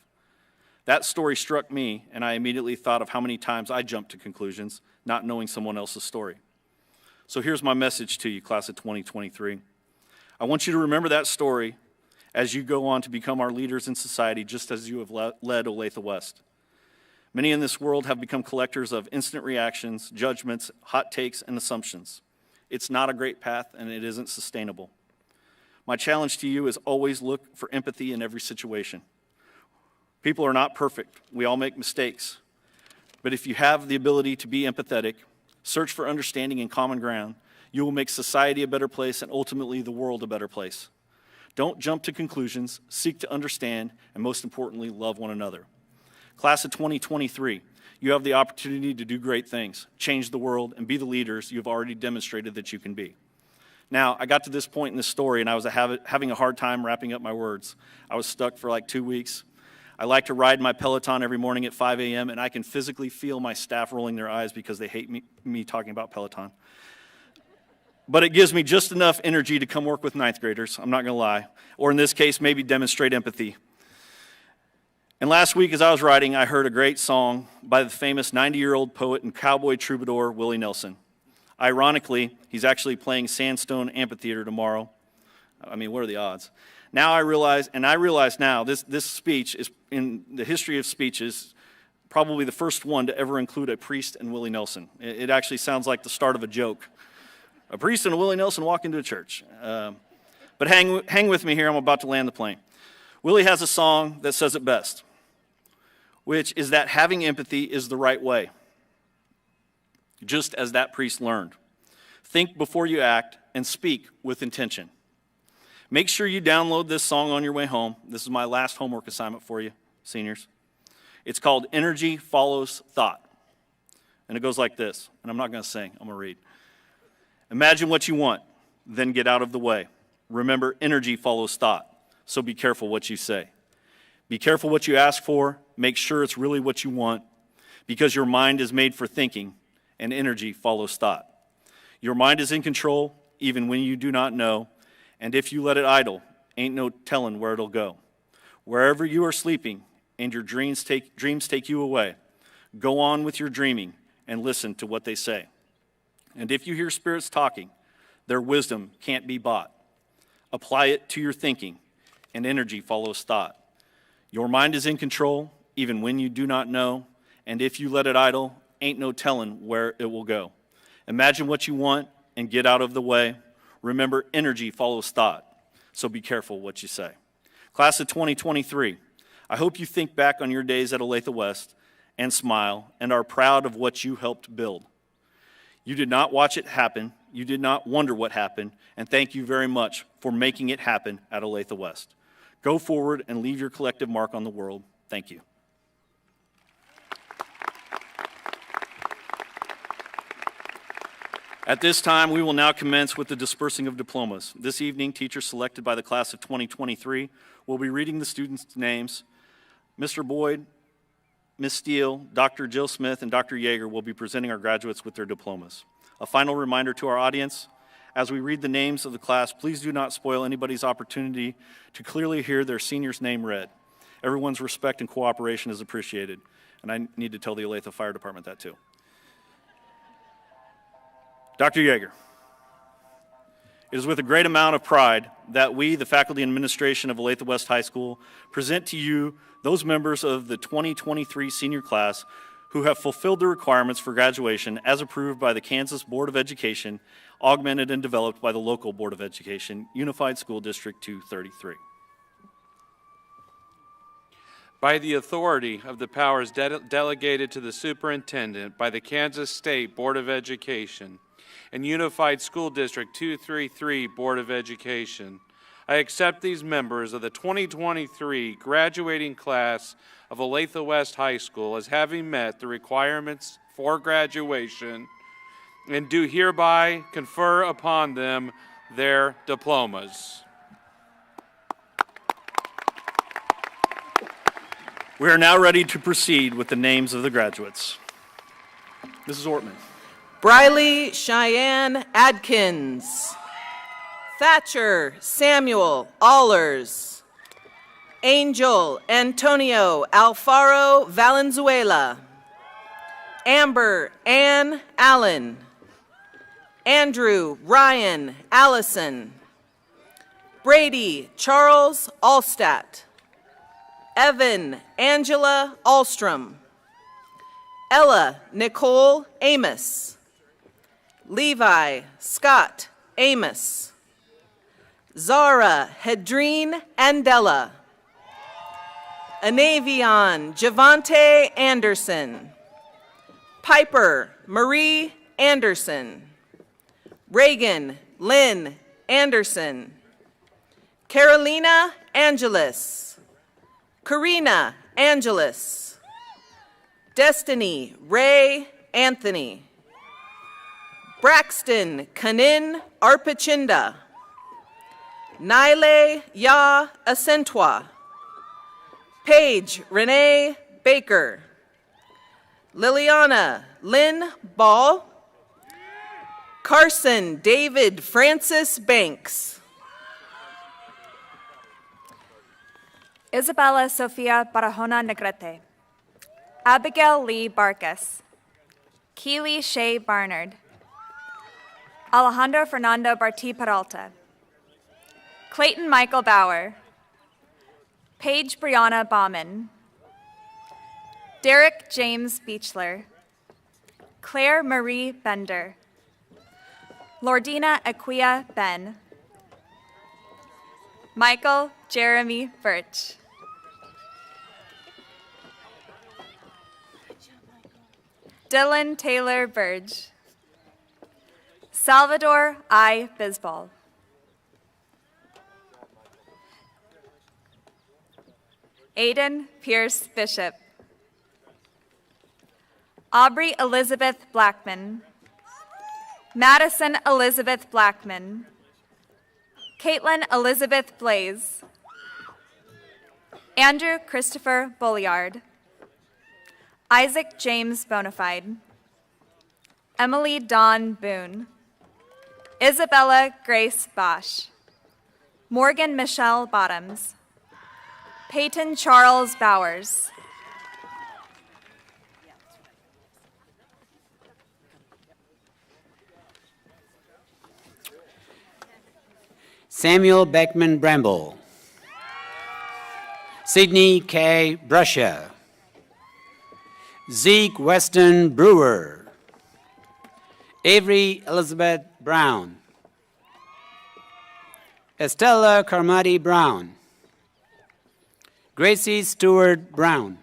That story struck me, and I immediately thought of how many times I jumped to conclusions, not knowing someone else's story. So here's my message to you, class of 2023. I want you to remember that story as you go on to become our leaders in society, just as you have led Olathe West. Many in this world have become collectors of instant reactions, judgments, hot takes, and assumptions. It's not a great path, and it isn't sustainable. My challenge to you is always look for empathy in every situation. People are not perfect. We all make mistakes. But if you have the ability to be empathetic, search for understanding and common ground, you will make society a better place and ultimately the world a better place. Don't jump to conclusions, seek to understand, and most importantly, love one another. Class of 2023, you have the opportunity to do great things, change the world, and be the leaders you have already demonstrated that you can be. Now, I got to this point in the story, and I was having a hard time wrapping up my words. I was stuck for like 2 weeks. I like to ride my Peloton every morning at 5 a.m., and I can physically feel my staff rolling their eyes because they hate me talking about Peloton. But it gives me just enough energy to come work with ninth graders, I'm not going to lie. Or in this case, maybe demonstrate empathy. And last week, as I was writing, I heard a great song by the famous 90-year-old poet and cowboy troubadour Willie Nelson. Ironically, he's actually playing Sandstone Amphitheater tomorrow. I mean, what are the odds? Now I realize now, this speech is, in the history of speeches, probably the first one to ever include a priest and Willie Nelson. It actually sounds like the start of a joke. A priest and a Willie Nelson walk into a church. But hang with me here, I'm about to land the plane. Willie has a song that says it best, which is that having empathy is the right way, just as that priest learned. Think before you act and speak with intention. Make sure you download this song on your way home. This is my last homework assignment for you, seniors. It's called Energy Follows Thought. And it goes like this, and I'm not going to sing, I'm going to read. Imagine what you want, then get out of the way. Remember, energy follows thought, so be careful what you say. Be careful what you ask for. Make sure it's really what you want, because your mind is made for thinking, and energy follows thought. Your mind is in control, even when you do not know, and if you let it idle, ain't no telling where it'll go. Wherever you are sleeping and your dreams take you away, go on with your dreaming and listen to what they say. And if you hear spirits talking, their wisdom can't be bought. Apply it to your thinking, and energy follows thought. Your mind is in control, even when you do not know, and if you let it idle, ain't no telling where it will go. Imagine what you want and get out of the way. Remember, energy follows thought, so be careful what you say. Class of 2023, I hope you think back on your days at Olathe West and smile and are proud of what you helped build. You did not watch it happen. You did not wonder what happened, and thank you very much for making it happen at Olathe West. Go forward and leave your collective mark on the world. Thank you. At this time, we will now commence with the dispersing of diplomas. This evening, teachers selected by the class of 2023 will be reading the students' names. Mr. Boyd, Ms. Steele, Dr. Jill Smith, and Dr. Yeager will be presenting our graduates with their diplomas. A final reminder to our audience, as we read the names of the class, please do not spoil anybody's opportunity to clearly hear their senior's name read. Everyone's respect and cooperation is appreciated, and I need to tell the Olathe Fire Department that too. Dr. Yeager, it is with a great amount of pride that we, the faculty and administration of Olathe West High School, present to you those members of the 2023 senior class who have fulfilled the requirements for graduation as approved by the Kansas Board of Education, augmented and developed by the local Board of Education, Unified School District 233. By the authority of the powers delegated to the superintendent by the Kansas State Board of Education and Unified School District 233 Board of Education, I accept these members of the 2023 graduating class of Olathe West High School as having met the requirements for graduation and do hereby confer upon them their diplomas. We are now ready to proceed with the names of the graduates. Mrs. Ortman. Briley Cheyenne Adkins. Thatcher Samuel Allers. Angel Antonio Alfaro Valenzuela. Amber Ann Allen. Andrew Ryan Allison. Brady Charles Allstat. Evan Angela Alstrom. Ella Nicole Amos. Levi Scott Amos. Zara Hedreen Andela. Anavion Javante Anderson. Piper Marie Anderson. Reagan Lynn Anderson. Carolina Angeles. Karina Angeles. Destiny Ray Anthony. Braxton Kanin Arpachinda. Nile Ya Asentwa. Paige Renee Baker. Liliana Lynn Ball. Carson David Francis Banks. Isabella Sofia Barahona Negrete, Abigail Lee Barkas, Keely Shea Barnard, Alejandro Fernando Barti Peralta, Clayton Michael Bauer, Paige Brianna Bauman, Derek James Beechler, Claire Marie Bender, Lordina Aquia Ben, Michael Jeremy Birch, Dylan Taylor Burge, Salvador I. Bisbal, Aiden Pierce Bishop, Aubrey Elizabeth Blackman, Madison Elizabeth Blackman, Caitlin Elizabeth Blaze, Andrew Christopher Bolliard, Isaac James Bonafide, Emily Dawn Boone, Isabella Grace Bosch, Morgan Michelle Bottoms, Peyton Charles Bowers, Samuel Beckman Bramble, Sydney K. Brusha, Zeke Weston Brewer, Avery Elizabeth Brown, Estella Carmody Brown, Gracie Stewart Brown,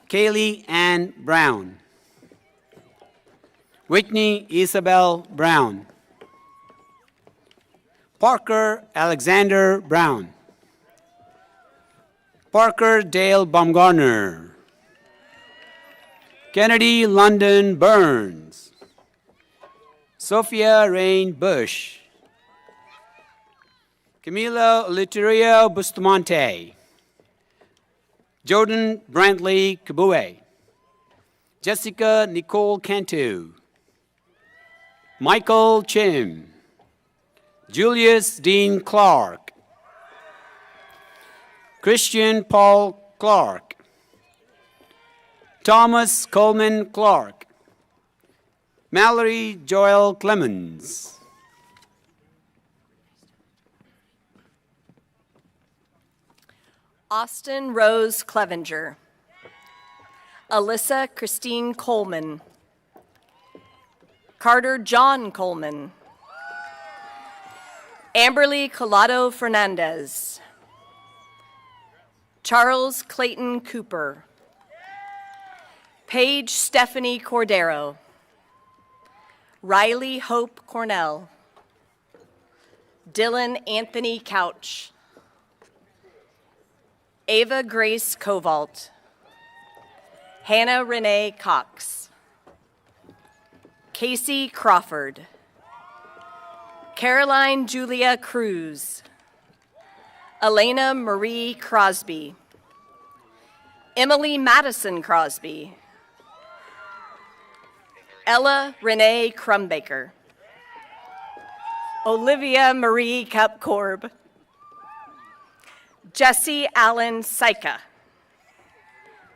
Kaylee Ann Brown, Whitney Isabel Brown, Parker Alexander Brown, Parker Dale Baumgartner, Kennedy London Burns, Sophia Rain Bush, Camilo Litterio Bustamante, Jordan Brantley Kabue, Jessica Nicole Cantu, Michael Chim, Julius Dean Clark, Christian Paul Clark, Thomas Coleman Clark, Mallory Joel Clemens, Austin Rose Clevenger, Alyssa Christine Coleman, Carter John Coleman, Amberly Collado Fernandez, Charles Clayton Cooper, Paige Stephanie Cordero, Riley Hope Cornell, Dylan Anthony Couch, Ava Grace Kovalt, Hannah Renee Cox, Casey Crawford, Caroline Julia Cruz, Elena Marie Crosby, Emily Madison Crosby, Ella Renee Crumbaker, Olivia Marie Cup-Korb, Jesse Allen Syka,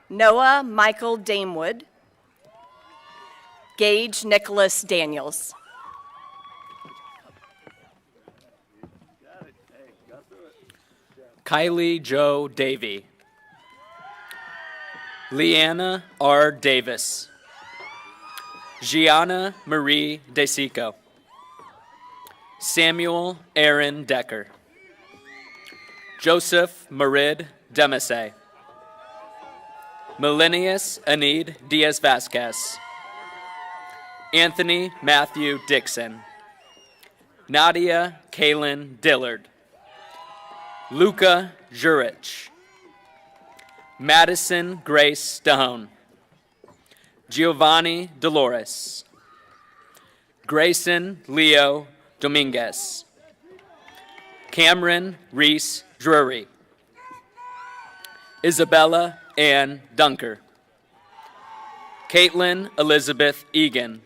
Noah Michael Damewood, Gage Nicholas Daniels. Kylie Jo Davey, Leanna R. Davis, Gianna Marie DeSico, Samuel Aaron Decker, Joseph Marid Demese, Melenius Anid Diaz Vasquez, Anthony Matthew Dixon, Nadia Kaylin Dillard, Luca Jurich, Madison Grace Stone, Giovanni Dolores, Grayson Leo Dominguez, Cameron Reese Drury, Isabella Ann Dunker, Caitlin Elizabeth Egan,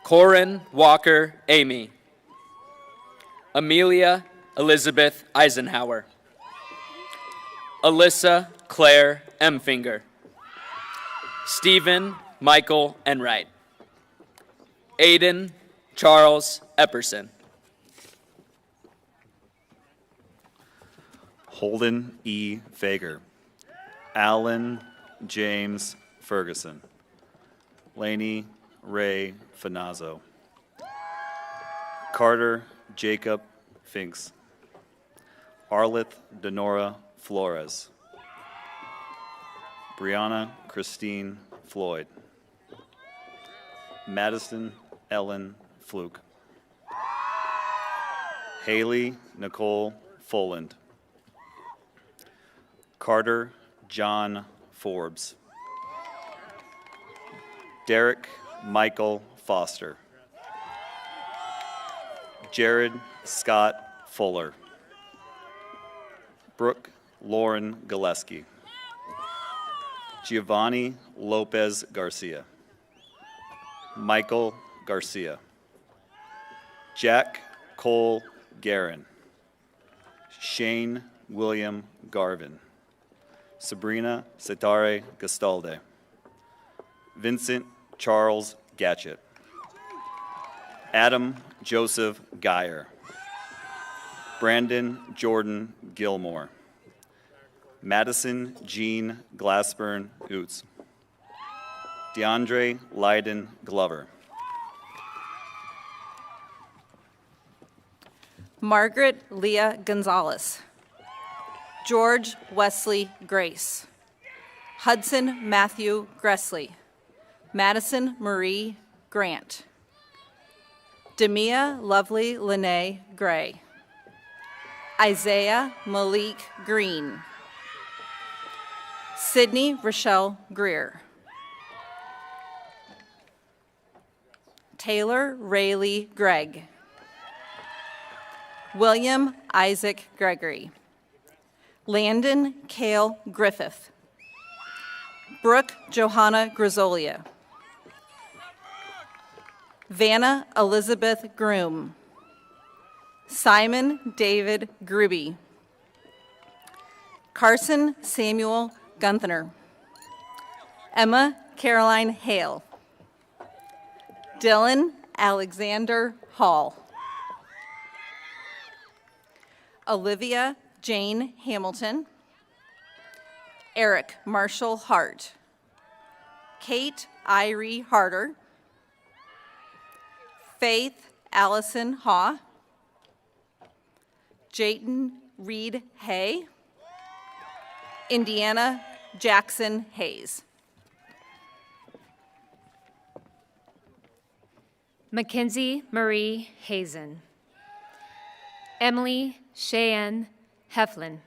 Corin Walker Amy, Amelia Elizabeth Eisenhower. Alyssa Claire Emfinger. Stephen Michael Enright. Aiden Charles Epperson. Holden E. Fager. Alan James Ferguson. Laney Ray Finazzo. Carter Jacob Finks. Arleth Denora Flores. Brianna Christine Floyd. Madison Ellen Fluke. Haley Nicole Foland. Carter John Forbes. Derek Michael Foster. Jared Scott Fuller. Brooke Lauren Gillespie. Giovanni Lopez Garcia. Michael Garcia. Jack Cole Guerin. Shane William Garvin. Sabrina Setare Gastalde. Vincent Charles Gatchett. Adam Joseph Geyer. Brandon Jordan Gilmore. Madison Jean Glassburn Oots. DeAndre Lyden Glover. Margaret Leah Gonzalez. George Wesley Grace. Hudson Matthew Gressley. Madison Marie Grant. Demia Lovely Lene Gray. Isaiah Malik Green. Sydney Rochelle Greer. Taylor Rayleigh Gregg. William Isaac Gregory. Landon Cale Griffith. Brooke Johanna Grisolia. Vanna Elizabeth Groom. Simon David Gruby. Carson Samuel Gunther. Emma Caroline Hale. Dylan Alexander Hall. Olivia Jane Hamilton. Eric Marshall Hart. Kate Irie Harder. Faith Allison Haw. Jayton Reed Hay. Indiana Jackson Hayes. Mackenzie Marie Hazen. Emily Cheyenne Heflin.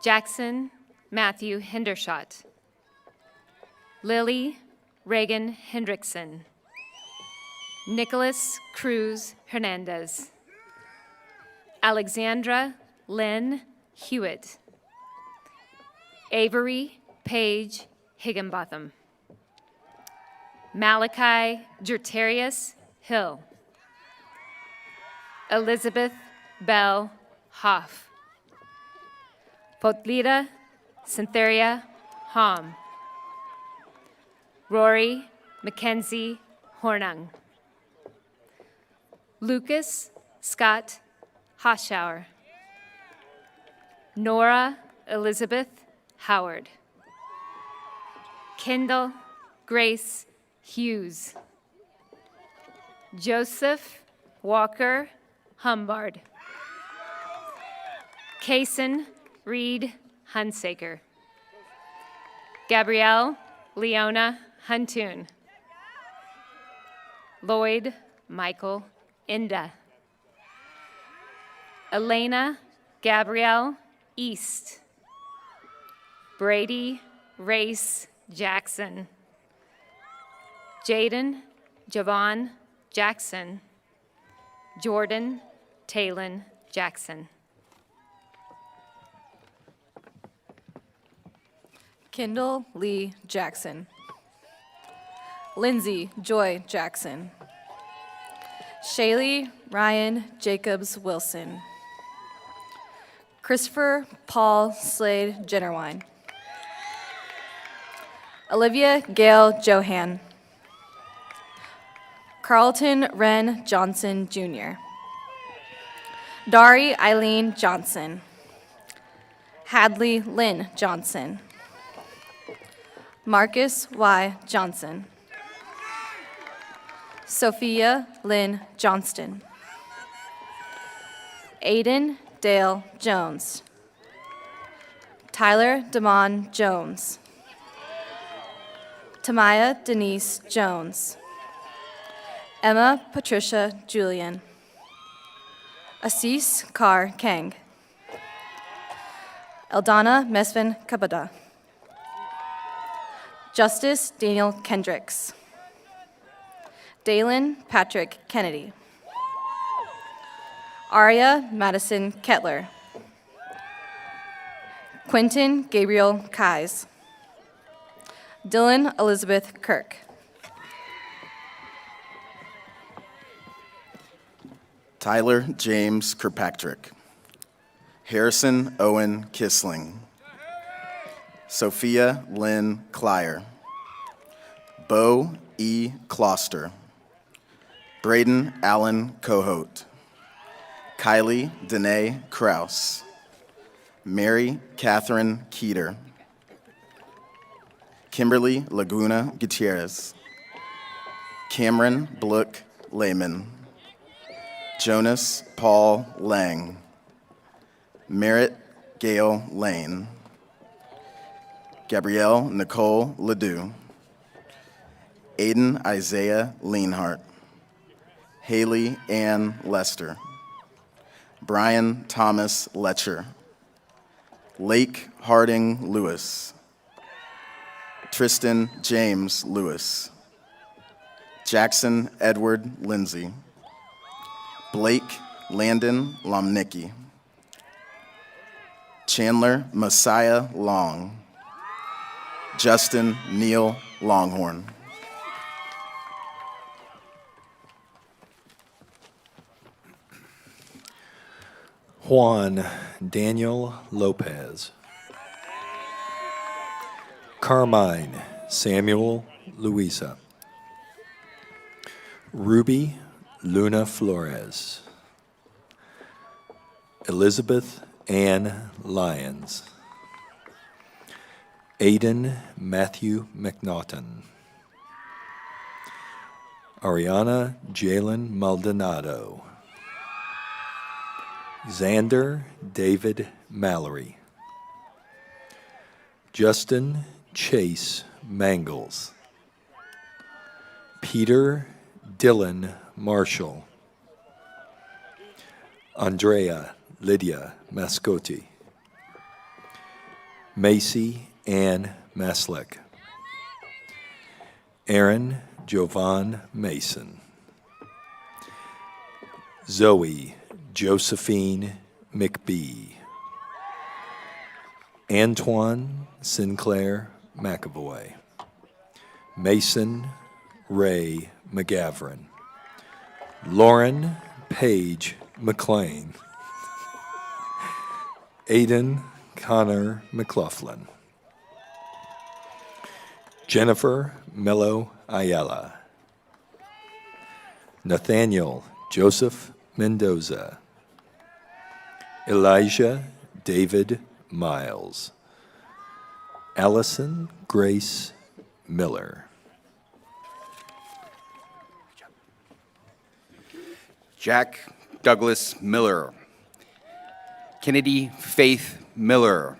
Jackson Matthew Hendershot. Lily Reagan Hendrickson. Nicholas Cruz Hernandez. Alexandra Lynn Hewitt. Avery Page Higginbotham. Malachi Jerterius Hill. Elizabeth Bell Hoff. Potlita Cytherea Hom. Rory Mackenzie Hornung. Lucas Scott Hoschauer. Nora Elizabeth Howard. Kendall Grace Hughes. Joseph Walker Humbard. Kaysen Reed Hunsaker. Gabrielle Leona Huntoon. Lloyd Michael Inda. Elena Gabrielle East. Brady Race Jackson. Jaden Javon Jackson. Jordan Talon Jackson. Kendall Lee Jackson. Lindsay Joy Jackson. Shaylee Ryan Jacobs Wilson. Christopher Paul Slade Jennerwine. Olivia Gail Johan. Carlton Wren Johnson Jr. Dari Eileen Johnson. Hadley Lynn Johnson. Marcus Y. Johnson. Sophia Lynn Johnston. Aiden Dale Jones. Tyler Damon Jones. Tamaya Denise Jones. Emma Patricia Julian. Assis Carr Kang. Eldana Mesvin Kabada. Justice Daniel Kendricks. Dalen Patrick Kennedy. Aria Madison Kettler. Quentin Gabriel Kais. Dylan Elizabeth Kirk. Tyler James Kirkpatrick. Harrison Owen Kissling. Sophia Lynn Clyer. Bo E. Closter. Braden Allen Cohote. Kylie Danae Kraus. Mary Catherine Keeter. Kimberly Laguna Gutierrez. Cameron Blook Lehman. Jonas Paul Lang. Merritt Gail Lane. Gabrielle Nicole Ledoux. Aiden Isaiah Leanhart. Haley Ann Lester. Brian Thomas Letcher. Lake Harding Lewis. Tristan James Lewis. Jackson Edward Lindsay. Blake Landon Lomnicki. Chandler Messiah Long. Justin Neil Longhorn. Juan Daniel Lopez. Carmine Samuel Luisa. Ruby Luna Flores. Elizabeth Ann Lyons. Aiden Matthew McNaughton. Ariana Jalen Maldonado. Xander David Mallory. Justin Chase Mangles. Peter Dylan Marshall. Andrea Lydia Mascotti. Macy Ann Maslick. Aaron Jovan Mason. Zoe Josephine McBee. Antoine Sinclair McAvoy. Mason Ray McGavran. Lauren Page McLean. Aiden Connor McLaughlin. Jennifer Mello Ayala. Nathaniel Joseph Mendoza. Elijah David Miles. Allison Grace Miller. Jack Douglas Miller. Kennedy Faith Miller.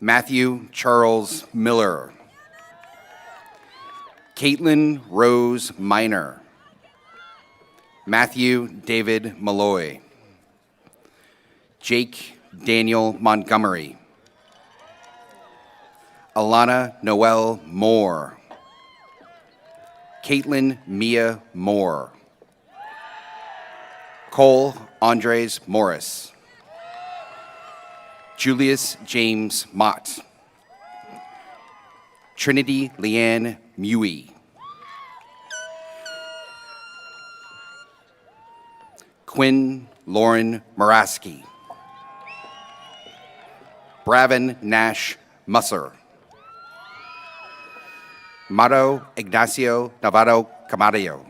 Matthew Charles Miller. Caitlin Rose Minor. Matthew David Malloy. Jake Daniel Montgomery. Alana Noel Moore. Caitlin Mia Moore. Cole Andres Morris. Julius James Mott. Trinity Leanne Mui. Quinn Lauren Muraski. Bravin Nash Musser. Mato Ignacio Navarro Camarillo.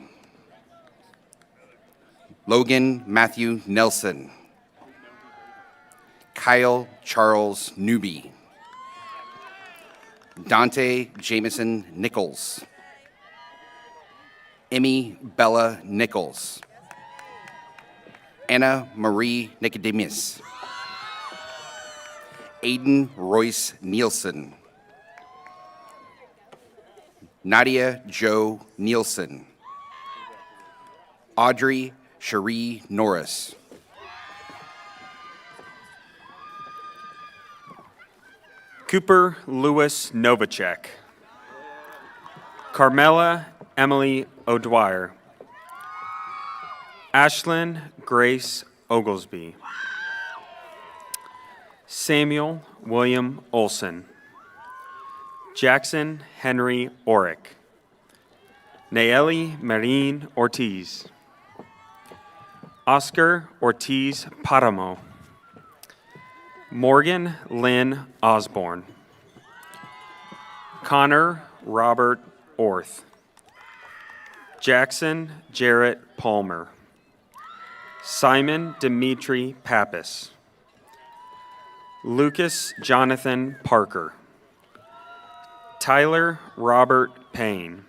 Logan Matthew Nelson. Kyle Charles Newby. Dante Jameson Nichols. Emmy Bella Nichols. Anna Marie Nicodemus. Aiden Royce Nielsen. Nadia Joe Nielsen. Audrey Cherie Norris. Cooper Lewis Novacek. Carmela Emily O'Dwyer. Ashlyn Grace Oglesby. Samuel William Olson. Jackson Henry Orick. Nayeli Marine Ortiz. Oscar Ortiz Paramo. Morgan Lynn Osborne. Connor Robert Orth. Jackson Jarrett Palmer. Simon Dimitri Pappas. Lucas Jonathan Parker. Tyler Robert Payne.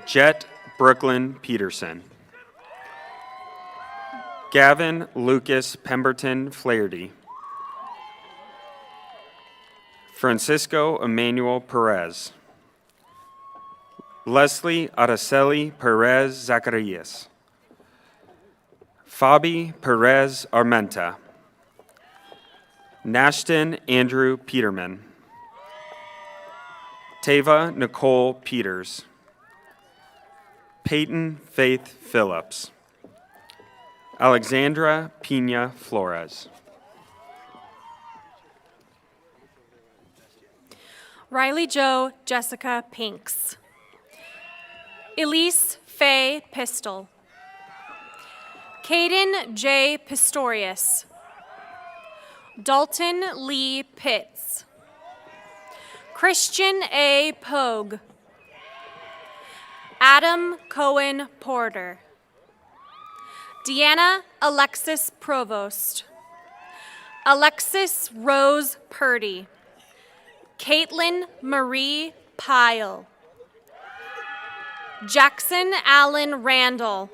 Jet Brooklyn Peterson. Gavin Lucas Pemberton Flaherty. Francisco Emmanuel Perez. Leslie Araceli Perez Zacarias. Fabi Perez Armenta. Nashton Andrew Peterman. Tava Nicole Peters. Peyton Faith Phillips. Alexandra Pina Flores. Riley Jo Jessica Pinks. Elise Faye Pistol. Caden J. Pistorius. Dalton Lee Pitts. Christian A. Pogue. Adam Cohen Porter. Deanna Alexis Provost. Alexis Rose Purdy. Caitlin Marie Pyle. Jackson Allen Randall.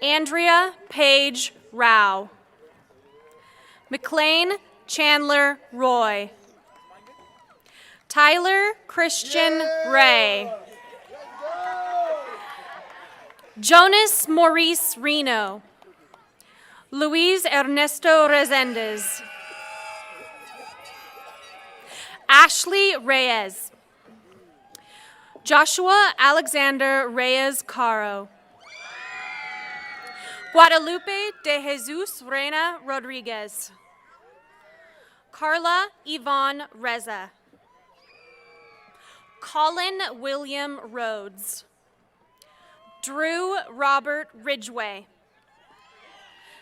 Andrea Paige Rao. McLean Chandler Roy. Tyler Christian Ray. Jonas Maurice Reno. Luis Ernesto Resendez. Ashley Reyes. Joshua Alexander Reyes Caro. Guadalupe de Jesus Reina Rodriguez. Carla Yvonne Reza. Colin William Rhodes. Drew Robert Ridgway.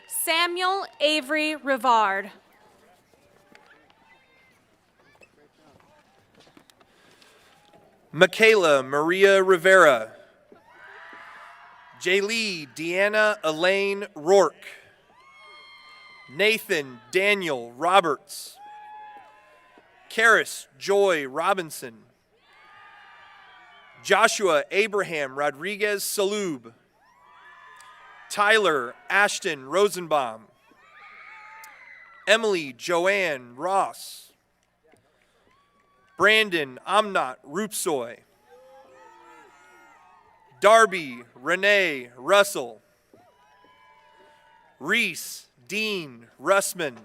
Samuel Avery Rivard. Michaela Maria Rivera. Jaylee Deanna Elaine Rourke. Nathan Daniel Roberts. Karis Joy Robinson. Joshua Abraham Rodriguez Salub. Tyler Ashton Rosenbaum. Emily Joanne Ross. Brandon Amnat Rupsoy. Darby Renee Russell. Reese Dean Russman.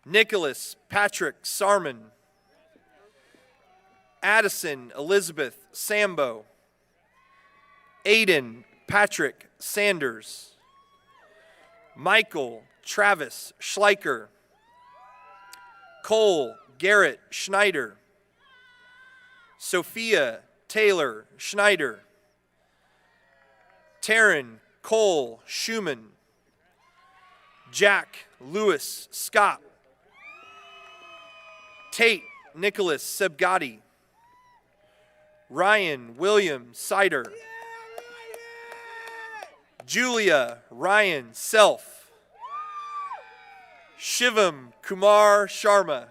Nicholas Patrick Sarman. Addison Elizabeth Sambo. Aiden Patrick Sanders. Michael Travis Schleicher. Cole Garrett Schneider. Sophia Taylor Schneider. Taryn Cole Schumann, Jack Lewis Scott, Tate Nicholas Sebgati, Ryan William Sider, Julia Ryan Self, Shivam Kumar Sharma,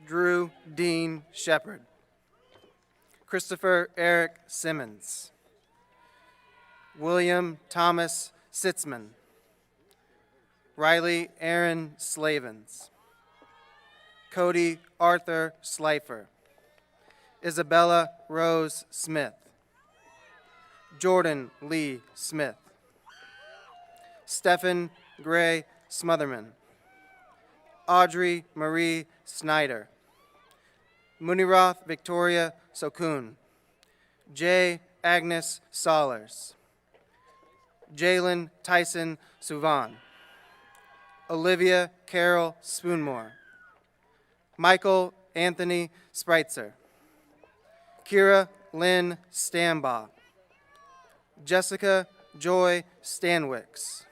Drew Dean Shepard, Christopher Eric Simmons, William Thomas Sitzman, Riley Aaron Slavens, Cody Arthur Slifer, Isabella Rose Smith, Jordan Lee Smith, Stephen Gray Smotherman, Audrey Marie Snyder, Muniroth Victoria Sokun, J. Agnes Solers, Jalen Tyson Suvan, Olivia Carol Spoonmore, Michael Anthony Spreitzer, Kira Lynn Stambaugh, Jessica Joy Stanwicks,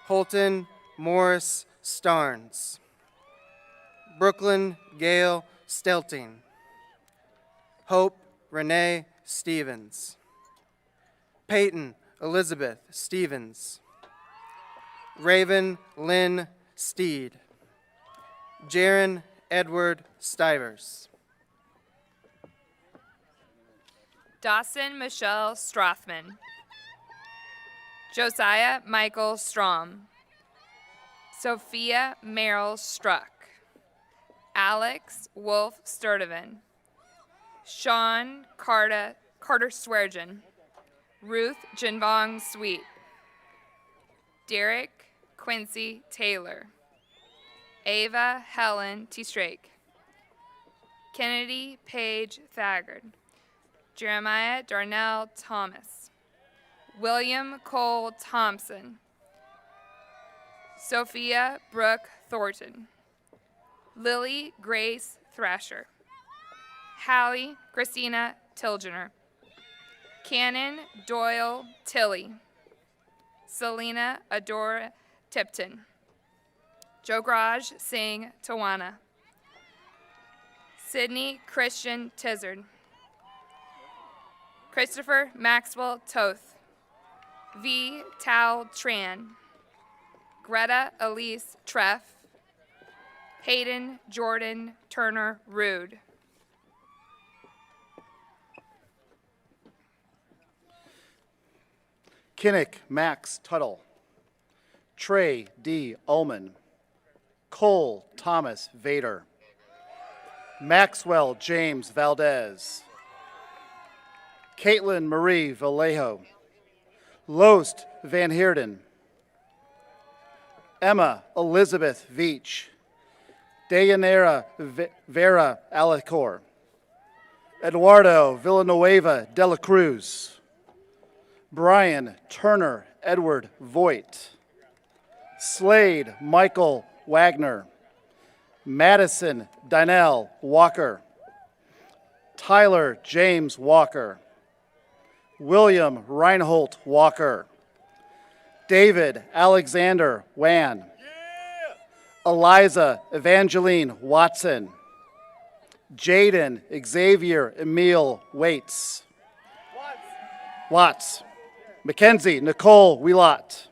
Holton Morris Starnes, Brooklyn Gail Stelting, Hope Renee Stevens, Peyton Elizabeth Stevens, Raven Lynn Steed, Jaron Edward Stivers, Dawson Michelle Strothman, Josiah Michael Strom, Sophia Merrill Struck, Alex Wolf Sturdivant, Sean Carter Sweargen, Ruth Jinvong Sweet, Derek Quincy Taylor, Ava Helen T. Strake, Kennedy Page Thagard, Jeremiah Darnell Thomas, William Cole Thompson, Sophia Brooke Thornton, Lily Grace Thrasher, Hallie Christina Tilgener, Cannon Doyle Tilley, Selena Adora Tipton, Jograj Singh Tawana, Sydney Christian Tizard, Christopher Maxwell Toth, V. Tao Tran, Greta Elise Treff, Hayden Jordan Turner Rude. Kinnick Max Tuttle, Trey D. Ullman, Cole Thomas Vader, Maxwell James Valdez, Caitlin Marie Vallejo, Loest Van Heerden, Emma Elizabeth Veach, Dayanara Vera Alicor, Eduardo Villanueva de la Cruz, Brian Turner Edward Voigt, Slade Michael Wagner, Madison Dynell Walker, Tyler James Walker, William Reinhold Walker, David Alexander Wan, Eliza Evangeline Watson, Jaden Xavier Emile Waits, Watts, Mackenzie Nicole Wheelot,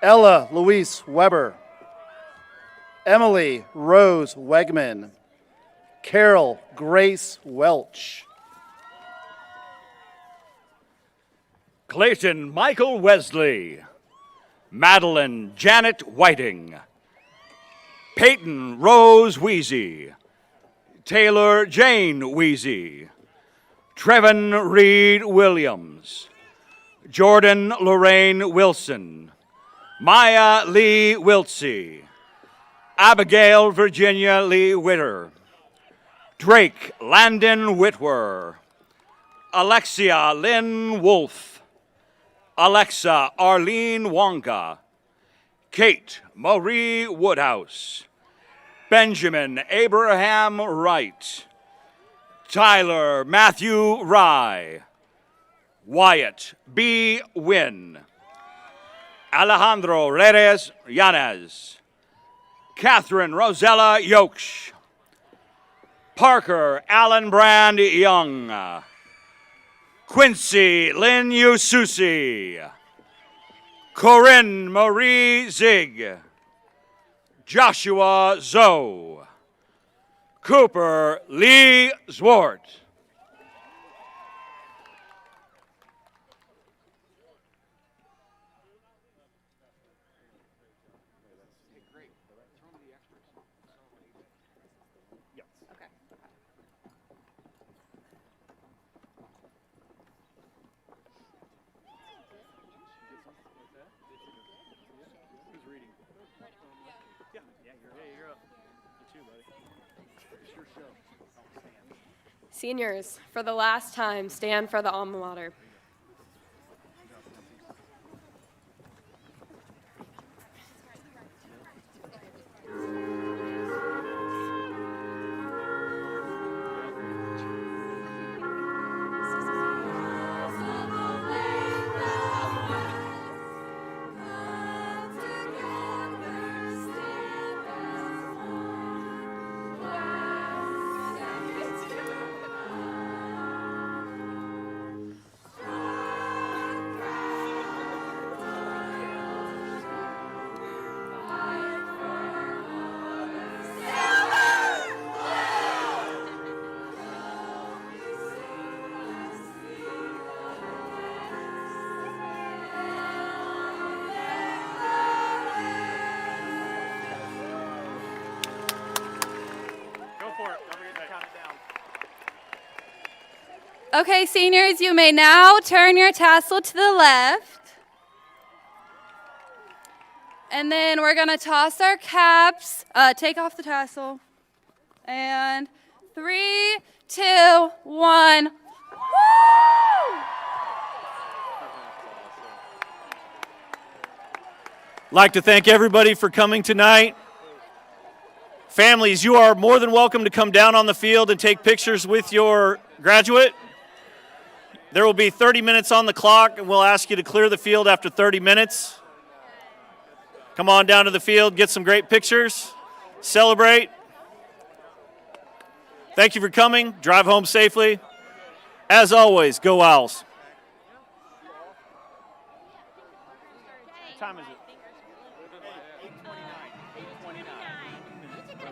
Ella Louise Weber, Emily Rose Wegman, Carol Grace Welch, Clayton Michael Wesley, Madeline Janet Whiting, Peyton Rose Wheezy, Taylor Jane Wheezy, Trevin Reed Williams, Jordan Lorraine Wilson, Maya Lee Wiltsey, Abigail Virginia Lee Witter, Drake Landon Whitwer, Alexia Lynn Wolf, Alexa Arlene Wonga, Kate Marie Woodhouse, Benjamin Abraham Wright, Tyler Matthew Rye. Wyatt B. Wynn. Alejandro Reyes Yanez. Catherine Rosella Yoksh. Parker Allen Brand Young. Quincy Lynn Yususi. Corinne Marie Zig. Joshua Zoe. Cooper Lee Zwart. Seniors, for the last time, stand for the alma mater. Okay, seniors, you may now turn your tassel to the left. And then we're going to toss our caps. Take off the tassel. And 3, 2, 1. Woo! Like to thank everybody for coming tonight. Families, you are more than welcome to come down on the field and take pictures with your graduate. There will be 30 minutes on the clock, and we'll ask you to clear the field after 30 minutes. Come on down to the field, get some great pictures, celebrate. Thank you for coming. Drive home safely. As always, go Owls. What time is it?